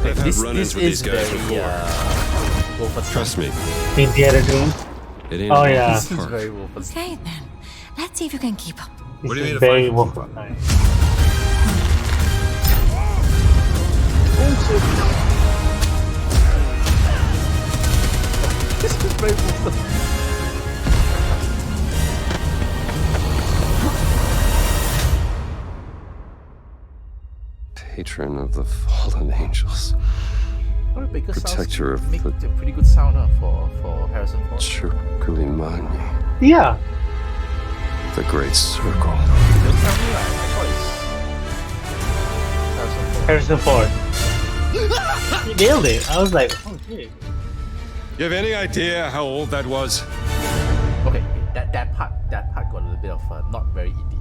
Speaker 1: Okay, this
Speaker 24: run-ins with
Speaker 1: is
Speaker 24: these guys
Speaker 1: very
Speaker 24: Trust me.
Speaker 3: Indiana Jones.
Speaker 24: It ain't
Speaker 3: Oh yeah.
Speaker 1: This is very Wolfenstein.
Speaker 8: Okay then, let's see if you can keep up.
Speaker 24: What do you mean if
Speaker 3: very
Speaker 24: I can keep up?
Speaker 3: Wolfenstein.
Speaker 1: This is very Wolfenstein.
Speaker 24: Patron of the fallen angels. Protector of
Speaker 1: make
Speaker 24: the
Speaker 1: a pretty good sound for Harrison Ford.
Speaker 24: Chukulimani.
Speaker 3: Yeah.
Speaker 24: The Great Circle.
Speaker 1: Don't tell me that.
Speaker 3: Harrison Ford. He nailed it. I was like, oh shit.
Speaker 24: You have any idea how old that was?
Speaker 1: Okay, that part got a little bit of not very indie.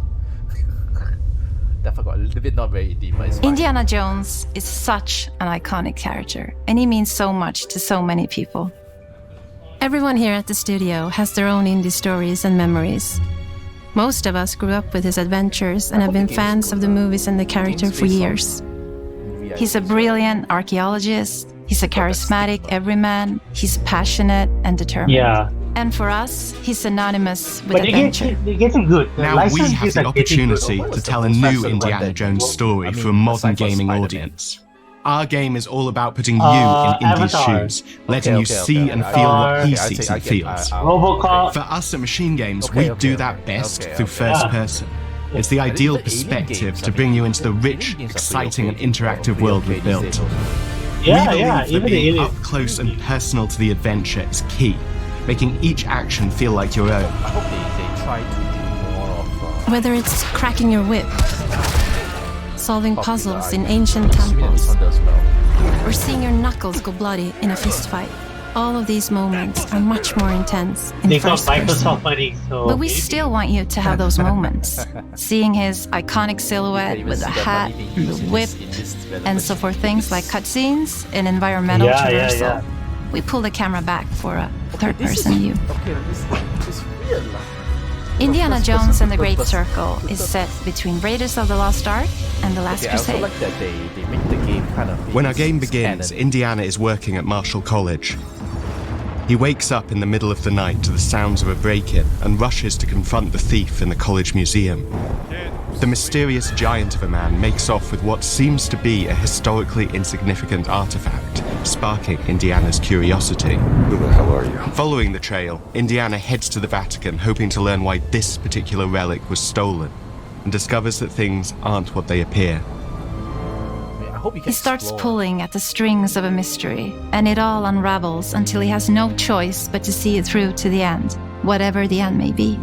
Speaker 1: That part got a little bit not very indie, but it's fine.
Speaker 26: Indiana Jones is such an iconic character, and he means so much to so many people. Everyone here at the studio has their own indie stories and memories. Most of us grew up with his adventures and have been fans of the movies and the character for years. He's a brilliant archaeologist, he's a charismatic everyman, he's passionate and determined.
Speaker 3: Yeah.
Speaker 26: And for us, he's synonymous with
Speaker 3: But
Speaker 26: adventure.
Speaker 3: they're getting good. The
Speaker 27: Now we
Speaker 3: license
Speaker 27: have
Speaker 3: fees
Speaker 27: the
Speaker 3: are getting good.
Speaker 27: opportunity to tell a new Indiana Jones story for a modern gaming audience.
Speaker 5: Our game is all about putting you in Indy's shoes, letting you see and feel what he sees and feels.
Speaker 3: Robocop.
Speaker 5: For us at Machine Games, we do that best through first person. It's the ideal perspective to bring you into the rich, exciting, and interactive world we've built.
Speaker 3: Yeah,
Speaker 5: we believe that being up close and personal to the adventure is key, making each action feel like your own.
Speaker 1: I hope they try to do more of...
Speaker 26: Whether it's cracking your whip, solving puzzles in ancient temples, or seeing your knuckles go bloody in a fistfight. All of these moments are much more intense in
Speaker 3: They got
Speaker 26: first person.
Speaker 3: Microsoft money, so...
Speaker 26: But we still want you to have those moments. Seeing his iconic silhouette with the hat, the whip, and so for things like cutscenes and environmental traversal, we pull the camera back for a third-person view. Indiana Jones and the Great Circle is set between Raiders of the Lost Ark and The Last Crusade.
Speaker 1: I also like that they make the game kind of...
Speaker 5: When our game begins, Indiana is working at Marshall College. He wakes up in the middle of the night to the sounds of a break-in and rushes to confront the thief in the college museum. The mysterious giant of a man makes off with what seems to be a historically insignificant artifact, sparking Indiana's curiosity.
Speaker 24: Who the hell are you?
Speaker 5: Following the trail, Indiana heads to the Vatican, hoping to learn why this particular relic was stolen, and discovers that things aren't what they appear.
Speaker 26: He starts pulling at the strings of a mystery, and it all unravels until he has no choice but to see it through to the end, whatever the end may be.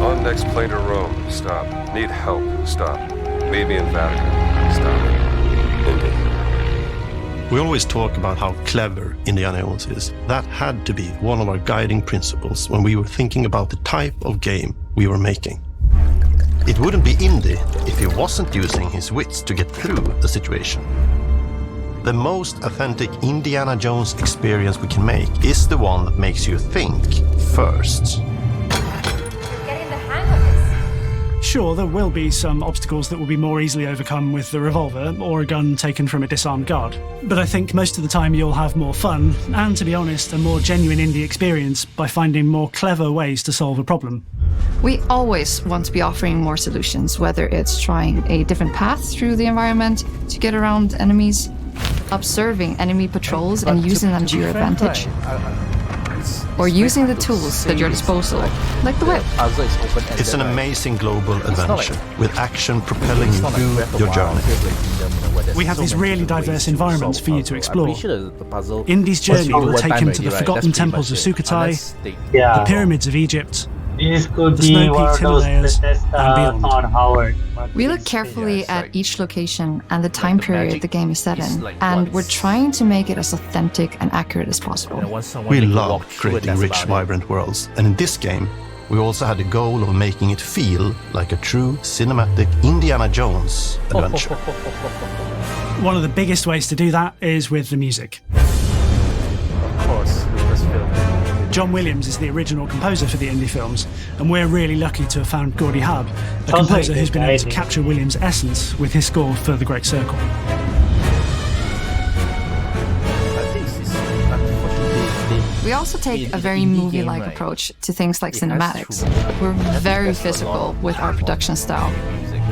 Speaker 24: On next plane to Rome. Stop. Need help. Stop. Meet me in Vatican. Stop. Indy.
Speaker 6: We always talk about how clever Indiana Jones is. That had to be one of our guiding principles when we were thinking about the type of game we were making. It wouldn't be Indy if he wasn't using his wits to get through the situation. The most authentic Indiana Jones experience we can make is the one that makes you think first.
Speaker 7: Sure, there will be some obstacles that will be more easily overcome with the revolver or a gun taken from a disarmed guard. But I think most of the time you'll have more fun, and to be honest, a more genuine indie experience by finding more clever ways to solve a problem.
Speaker 12: We always want to be offering more solutions, whether it's trying a different path through the environment to get around enemies, observing enemy patrols and using them to your advantage, or using the tools at your disposal, like the whip.
Speaker 6: It's an amazing global adventure, with action propelling you through your journey.
Speaker 7: We have these really diverse environments for you to explore. Indy's journey will take him to the forgotten temples of Sukhothai, the pyramids of Egypt,
Speaker 3: This could
Speaker 7: the
Speaker 3: be one of
Speaker 7: snow-peaked
Speaker 3: those
Speaker 7: Himalayas,
Speaker 3: Bethesda
Speaker 7: and
Speaker 3: Todd
Speaker 7: beyond.
Speaker 3: Howard.
Speaker 12: We look carefully at each location and the time period the game is set in, and we're trying to make it as authentic and accurate as possible.
Speaker 6: We love creating rich, vibrant worlds, and in this game, we also had the goal of making it feel like a true cinematic Indiana Jones adventure.
Speaker 7: One of the biggest ways to do that is with the music.
Speaker 1: Of course, Lucasfilm.
Speaker 7: John Williams is the original composer for the indie films, and we're really lucky to have found Gordy Hub, a composer who's been able to capture Williams' essence with his score for The Great Circle.
Speaker 12: We also take a very movie-like approach to things like cinematics. We're very physical with our production style.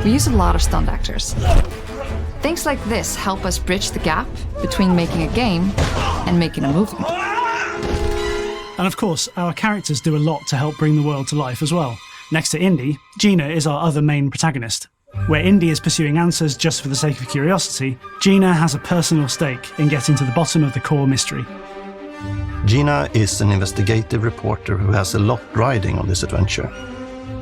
Speaker 12: We use a lot of stunt actors. Things like this help us bridge the gap between making a game and making a movie.
Speaker 7: And of course, our characters do a lot to help bring the world to life as well. Next to Indy, Gina is our other main protagonist. Where Indy is pursuing answers just for the sake of curiosity, Gina has a personal stake in getting to the bottom of the core mystery.
Speaker 6: Gina is an investigative reporter who has a lot riding on this adventure.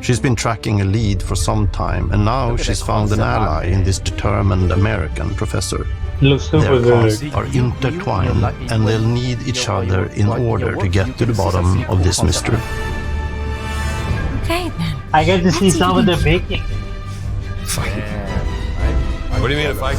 Speaker 6: She's been tracking a lead for some time, and now she's found an ally in this determined American professor. Their paths are intertwined, and they'll need each other in order to get to the bottom of this mystery.
Speaker 19: Okay, then.
Speaker 3: I get to see some of the making.
Speaker 24: What do you mean a fight?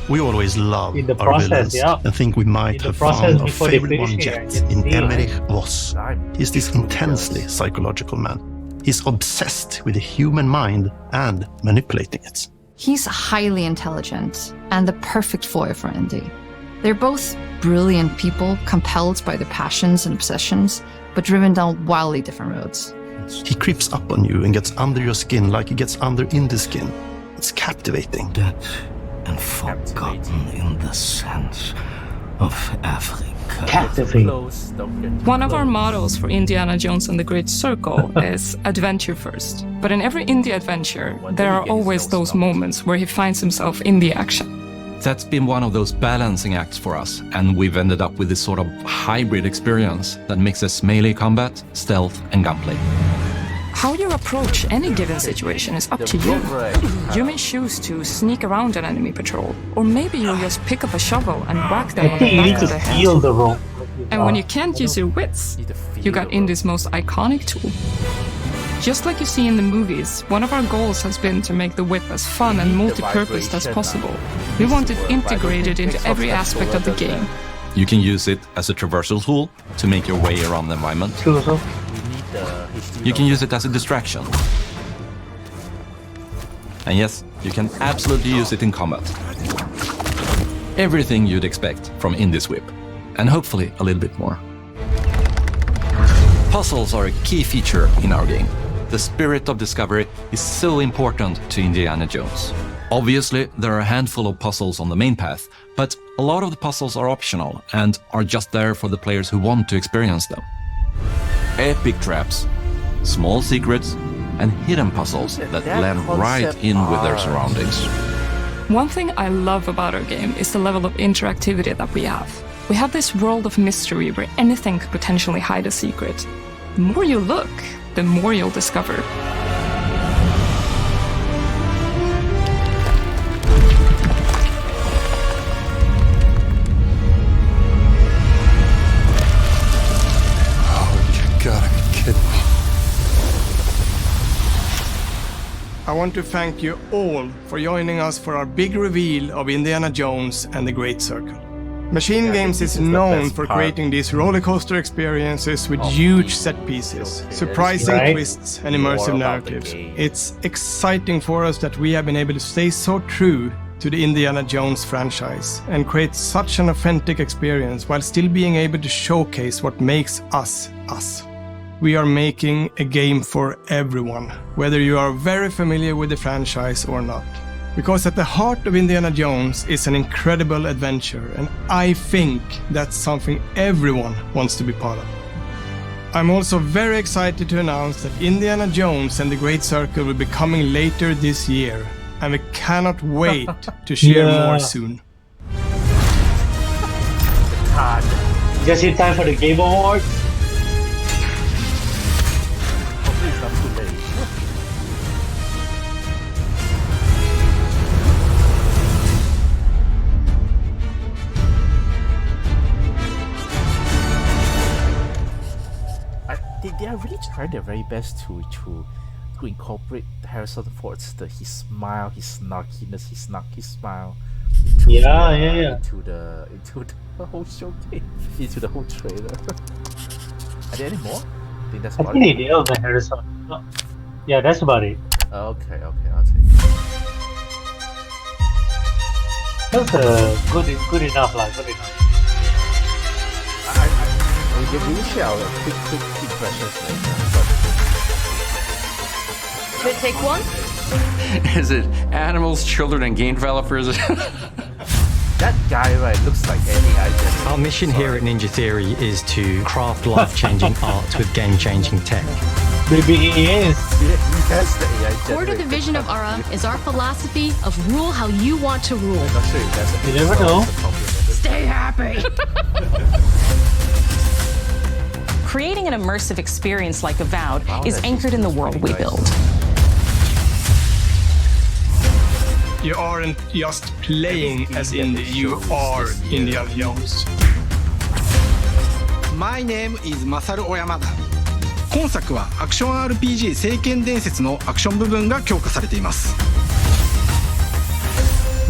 Speaker 6: We always love
Speaker 3: In the
Speaker 6: our
Speaker 3: process,
Speaker 6: villains and think we might have found our favorite one yet in Emmerich Voss. He's this intensely psychological man. He's obsessed with the human mind and manipulating it.
Speaker 12: He's highly intelligent and the perfect foil for Indy. They're both brilliant people, compelled by their passions and obsessions, but driven down wildly different roads.
Speaker 6: He creeps up on you and gets under your skin like he gets under Indy's skin. It's captivating.
Speaker 23: Dead and forgotten in the sense of Africa.
Speaker 3: Captivating.
Speaker 9: One of our mottos for Indiana Jones and the Great Circle is adventure first. But in every indie adventure, there are always those moments where he finds himself in the action.
Speaker 10: That's been one of those balancing acts for us, and we've ended up with this sort of hybrid experience that mixes melee combat, stealth, and gunplay.
Speaker 9: How you approach any given situation is up to you. You may choose to sneak around an enemy patrol, or maybe you'll just pick up a shovel and whack them on the back of the head. And when you can't use your wits, you got Indy's most iconic tool. Just like you see in the movies, one of our goals has been to make the whip as fun and multi-purposed as possible. We want it integrated into every aspect of the game.
Speaker 10: You can use it as a traversal tool to make your way around the environment. You can use it as a distraction. And yes, you can absolutely use it in combat. Everything you'd expect from Indy's whip, and hopefully a little bit more. Puzzles are a key feature in our game. The spirit of discovery is so important to Indiana Jones. Obviously, there are a handful of puzzles on the main path, but a lot of the puzzles are optional and are just there for the players who want to experience them. Epic traps, small secrets, and hidden puzzles that blend right in with their surroundings.
Speaker 9: One thing I love about our game is the level of interactivity that we have. We have this world of mystery where anything could potentially hide a secret. The more you look, the more you'll discover.
Speaker 6: Oh, you gotta be kidding me.
Speaker 2: I want to thank you all for joining us for our big reveal of Indiana Jones and the Great Circle. Machine Games is known for creating these rollercoaster experiences with huge set pieces, surprising twists, and immersive narratives. It's exciting for us that we have been able to stay so true to the Indiana Jones franchise and create such an authentic experience while still being able to showcase what makes us us. We are making a game for everyone, whether you are very familiar with the franchise or not. Because at the heart of Indiana Jones is an incredible adventure, and I think that's something everyone wants to be part of. I'm also very excited to announce that Indiana Jones and the Great Circle will be coming later this year, and we cannot wait to share more soon.
Speaker 3: Just in time for the Game Awards.
Speaker 1: They are really trying their very best to incorporate Harrison Ford's his smile, his snarkiness, his snarky smile into the whole showcase, into the whole trailer. Are there any more? I think that's about it.
Speaker 3: They nailed the Harrison. Yeah, that's about it.
Speaker 1: Okay, I'll take it.
Speaker 3: That's good enough, like good enough.
Speaker 1: We will share our quick impressions later.
Speaker 19: Should I take one?
Speaker 21: Is it animals, children, and game developers?
Speaker 1: That guy, right, looks like any idea.
Speaker 11: Our mission here at Ninja Theory is to craft life-changing art with game-changing tech.
Speaker 3: Maybe he is.
Speaker 1: That's the AI.
Speaker 19: Core to the vision of Ara is our philosophy of rule how you want to rule.
Speaker 1: I'm not sure if that's
Speaker 3: you never know.
Speaker 19: Stay happy.
Speaker 13: Creating an immersive experience like Avowed is anchored in the world we build.
Speaker 2: You aren't just playing as Indy, you are Indiana Jones.
Speaker 16: My name is Masaru Oyamada. 今作はアクション RPG 聖剣伝説のアクション部分が強化されています。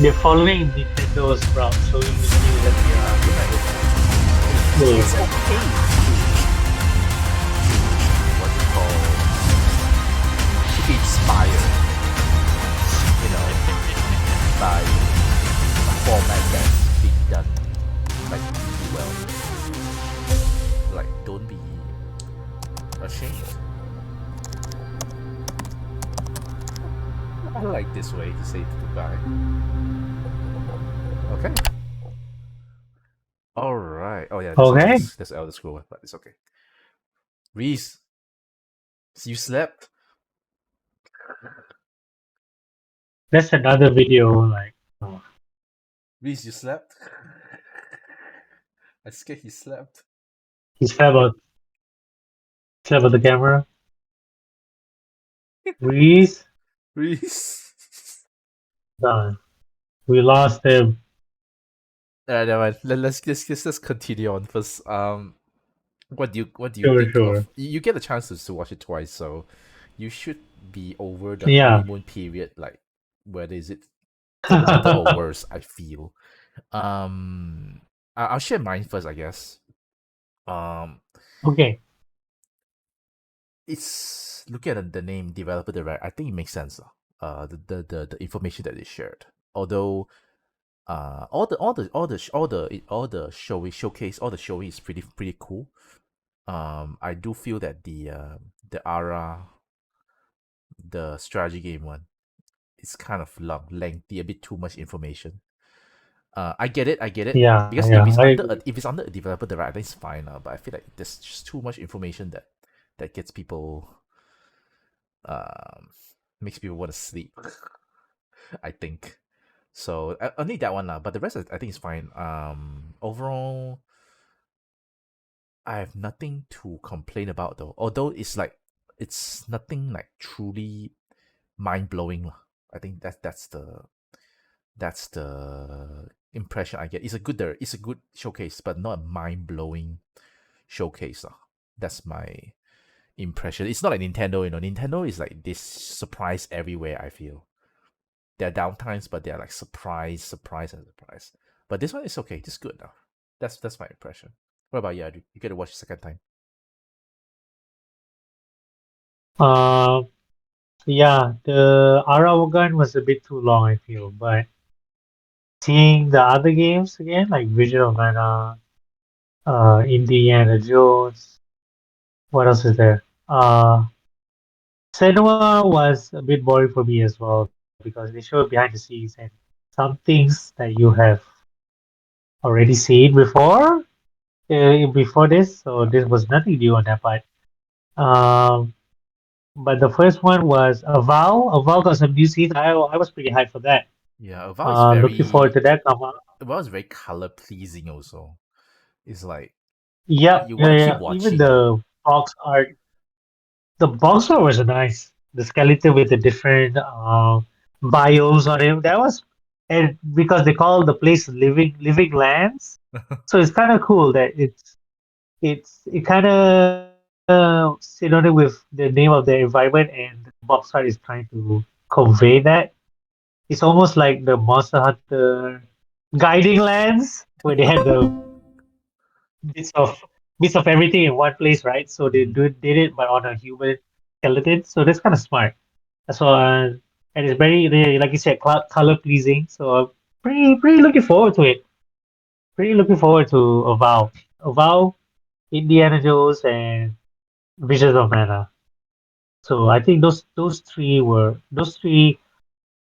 Speaker 3: They're following Nintendo's route, so you see that they are.
Speaker 1: It's okay. Inspired, by a format that's being done well. Like, don't be ashamed. this way to say goodbye. Okay. All right. Oh yeah. There's Elder Scroll, but it's okay. Reese, you slept.
Speaker 3: That's another video. Like,
Speaker 1: Reese, you slept. I scared he slept.
Speaker 3: he slept on the camera. Reese.
Speaker 1: Reese.
Speaker 3: Done. We lost him.
Speaker 1: Never mind. Let's continue on first. What do you
Speaker 3: Sure,
Speaker 1: think
Speaker 3: sure.
Speaker 1: of? You get a chance to watch it twice, so you should be over the
Speaker 3: Yeah.
Speaker 1: honeymoon period. Like, whether is it better or worse? I feel. I'll share mine first, I guess.
Speaker 3: Okay.
Speaker 1: It's looking at the name developer direct. I think it makes sense. The information that is shared. Although, all the showcase, all the showing is pretty cool. I do feel that the ARA, the strategy game one, is kind of lengthy, a bit too much information. I get it.
Speaker 3: Yeah,
Speaker 1: Because
Speaker 3: yeah,
Speaker 1: if it's under a developer direct, I think it's fine. But I feel like there's just too much information that gets people, um makes people want to sleep. I think. So only that one, but the rest I think is fine. Overall, I have nothing to complain about though. Although it's nothing like truly mind blowing. I think that's the impression I get. It's a good showcase, but not a mind blowing showcase. That's my impression. It's not like Nintendo, Nintendo is like this surprise everywhere, I feel. There are downtimes, but they're like surprise. But this one is okay, just good now. That's my impression. What about you? You get to watch the second time.
Speaker 3: Yeah, the Arawagan was a bit too long, I feel, but seeing the other games again, like Vision of Mana, Indiana Jones, what else is there? Senua was a bit boring for me as well because they showed behind the scenes and some things that you have already seen before this, so this was nothing new on that part. But the first one was a vow. A vow got some new scenes. I was pretty hyped for that.
Speaker 1: Yeah, Val is very.
Speaker 3: Looking forward to that come out.
Speaker 1: Val is very color pleasing also. It's like
Speaker 3: Yep,
Speaker 1: you
Speaker 3: yeah,
Speaker 1: want to keep
Speaker 3: yeah. Even
Speaker 1: watching.
Speaker 3: the box art, the box art was nice. The skeleton with the different biomes on it. That was, and because they call the place living lands, so it's kind of cool that it kind of synonymous with the name of the environment, and the box art is trying to convey that. It's almost like the Monster Hunter guiding lands where they had the bits of bits of everything in one place, right? So they did it, but on a human skeleton. So that's kind of smart. So and it's very like you said, color pleasing. So I'm pretty looking forward to it. Pretty looking forward to Avow, Indiana Jones, and Visions of Mana. So I think those three.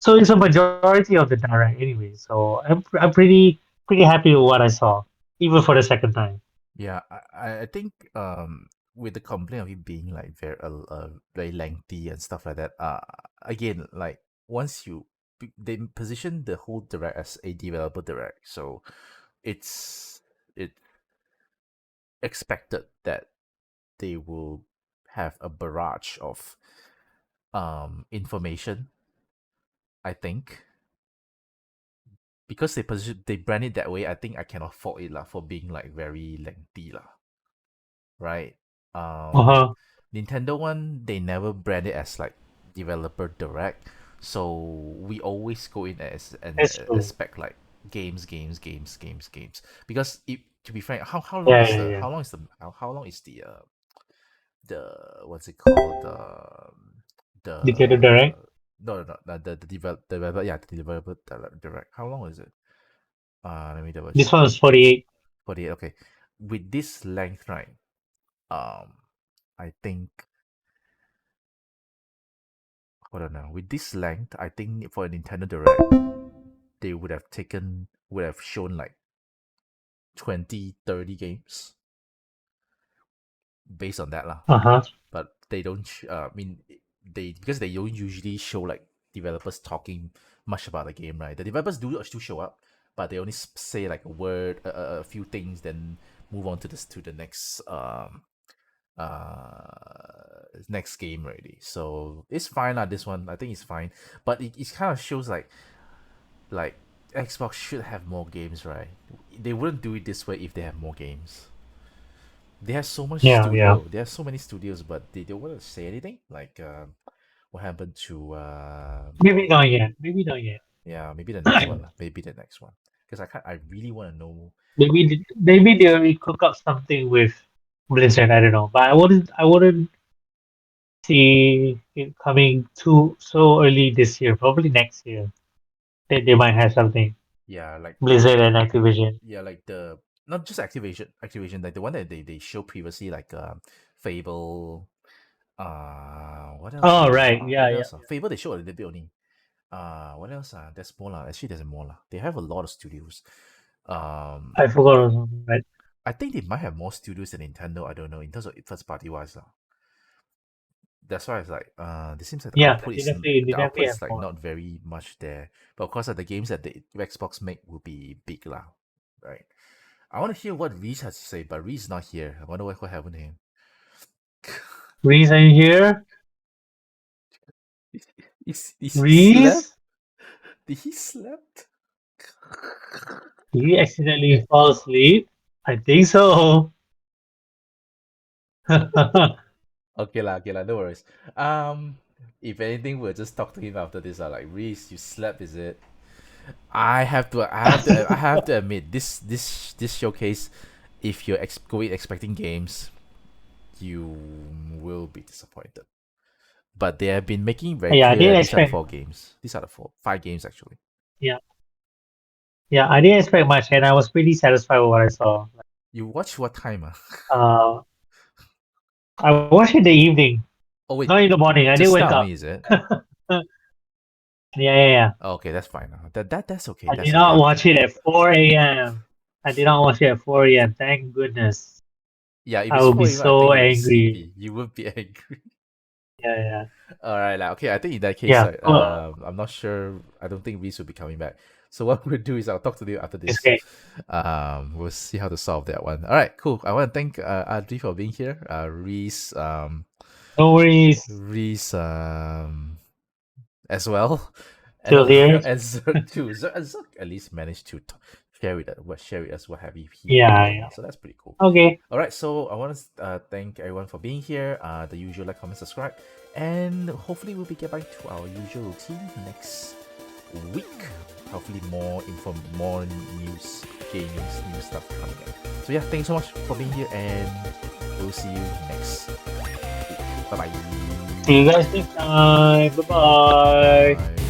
Speaker 3: So it's a majority of the direct anyway. So I'm pretty happy with what I saw, even for the second time.
Speaker 1: Yeah, I think with the complaint of it being like very lengthy and stuff like that. Again, like once they position the whole direct as a developer direct, so it expected that they will have a barrage of information. I think because they brand it that way, I think I cannot fault it lah for being like very lengthy lah. Right?
Speaker 3: Uh-huh.
Speaker 1: Nintendo one, they never brand it as like developer direct, so we always go in as and
Speaker 3: That's true.
Speaker 1: expect like games. Because to be frank, how long
Speaker 3: Yeah,
Speaker 1: is
Speaker 3: yeah,
Speaker 1: the
Speaker 3: yeah.
Speaker 1: how long is the what's it called
Speaker 3: Nintendo Direct.
Speaker 1: the developer, yeah, the developer direct. How long is it? Let me double
Speaker 3: This
Speaker 1: check.
Speaker 3: one was 48.
Speaker 1: 48. Okay, with this length, right? I think I don't know. With this length, I think for a Nintendo Direct, they would have shown like 20, 30 games based on that lah. But they don't. I mean, because they don't usually show like developers talking much about the game, right? The developers do still show up, but they only say like a word, a few things, then move on to the next next game already. So it's fine lah. This one I think it's fine, but it kind of shows like Xbox should have more games, right? They wouldn't do it this way if they have more games. They have so much studio. They have so many studios, but they don't want to say anything. Like what happened to
Speaker 3: Maybe not yet. Maybe not yet.
Speaker 1: Yeah, maybe the next one. Maybe the next one. Because I really want to know.
Speaker 3: Maybe they will cook up something with Blizzard. I don't know, but I wouldn't see it coming so early this year. Probably next year. They might have something.
Speaker 1: Yeah, like
Speaker 3: Blizzard and Activision.
Speaker 1: Yeah, like the not just Activision, like the one that they showed previously, like Fable. What else?
Speaker 3: Oh right, yeah.
Speaker 1: Fable they showed a little bit only. What else? There's more lah. Actually, there's more lah. They have a lot of studios.
Speaker 3: I forgot also, right?
Speaker 1: I think they might have more studios than Nintendo. I don't know in terms of first party wise lah. That's why it's like this seems like the output is like not very much there. But of course, the games that the Xbox make will be big lah, right? I want to hear what Reese has to say, but Reese is not here. I wonder what happened to him.
Speaker 3: Reese, are you here?
Speaker 1: Reese? Did he slept?
Speaker 3: Did he accidentally fall asleep? I think so.
Speaker 1: Okay lah, no worries. If anything, we'll just talk to him after this. Like, Reese, you slept, is it? I have to admit, this showcase, if you're going expecting games, you will be disappointed. But they have been making very clear these are 4 games. These are the 5 games actually.
Speaker 3: Yeah, I didn't expect much, and I was pretty satisfied with what I saw.
Speaker 1: You watch what time?
Speaker 3: I watched it in the evening.
Speaker 1: Oh wait,
Speaker 3: not in the morning. I didn't wake up.
Speaker 1: Is it?
Speaker 3: Yeah.
Speaker 1: Okay, that's fine. That's okay.
Speaker 3: I did not watch it at 4 a.m. I did not watch it at 4 a.m. Thank goodness.
Speaker 1: Yeah, if
Speaker 3: I would be so angry.
Speaker 1: You would be angry.
Speaker 3: Yeah.
Speaker 1: All right, okay. I think in that case, I'm not sure. I don't think Reese will be coming back. So what we'll do is I'll talk to you after this.
Speaker 3: Okay.
Speaker 1: We'll see how to solve that one. All right, cool. I want to thank Audrey for being here. Reese.
Speaker 3: No worries.
Speaker 1: Reese. As well.
Speaker 3: Still here.
Speaker 1: And Zergg too. Zergg at least managed to share with us what have you.
Speaker 3: Yeah.
Speaker 1: So that's pretty cool.
Speaker 3: Okay.
Speaker 1: All right. So I want to thank everyone for being here. The usual like, comment, subscribe, and hopefully we'll be get back to our usual routine next week. Hopefully more news, gaming, new stuff coming up. So yeah, thanks so much for being here, and we'll see you next week. Bye bye.
Speaker 3: See you guys next time. Bye bye.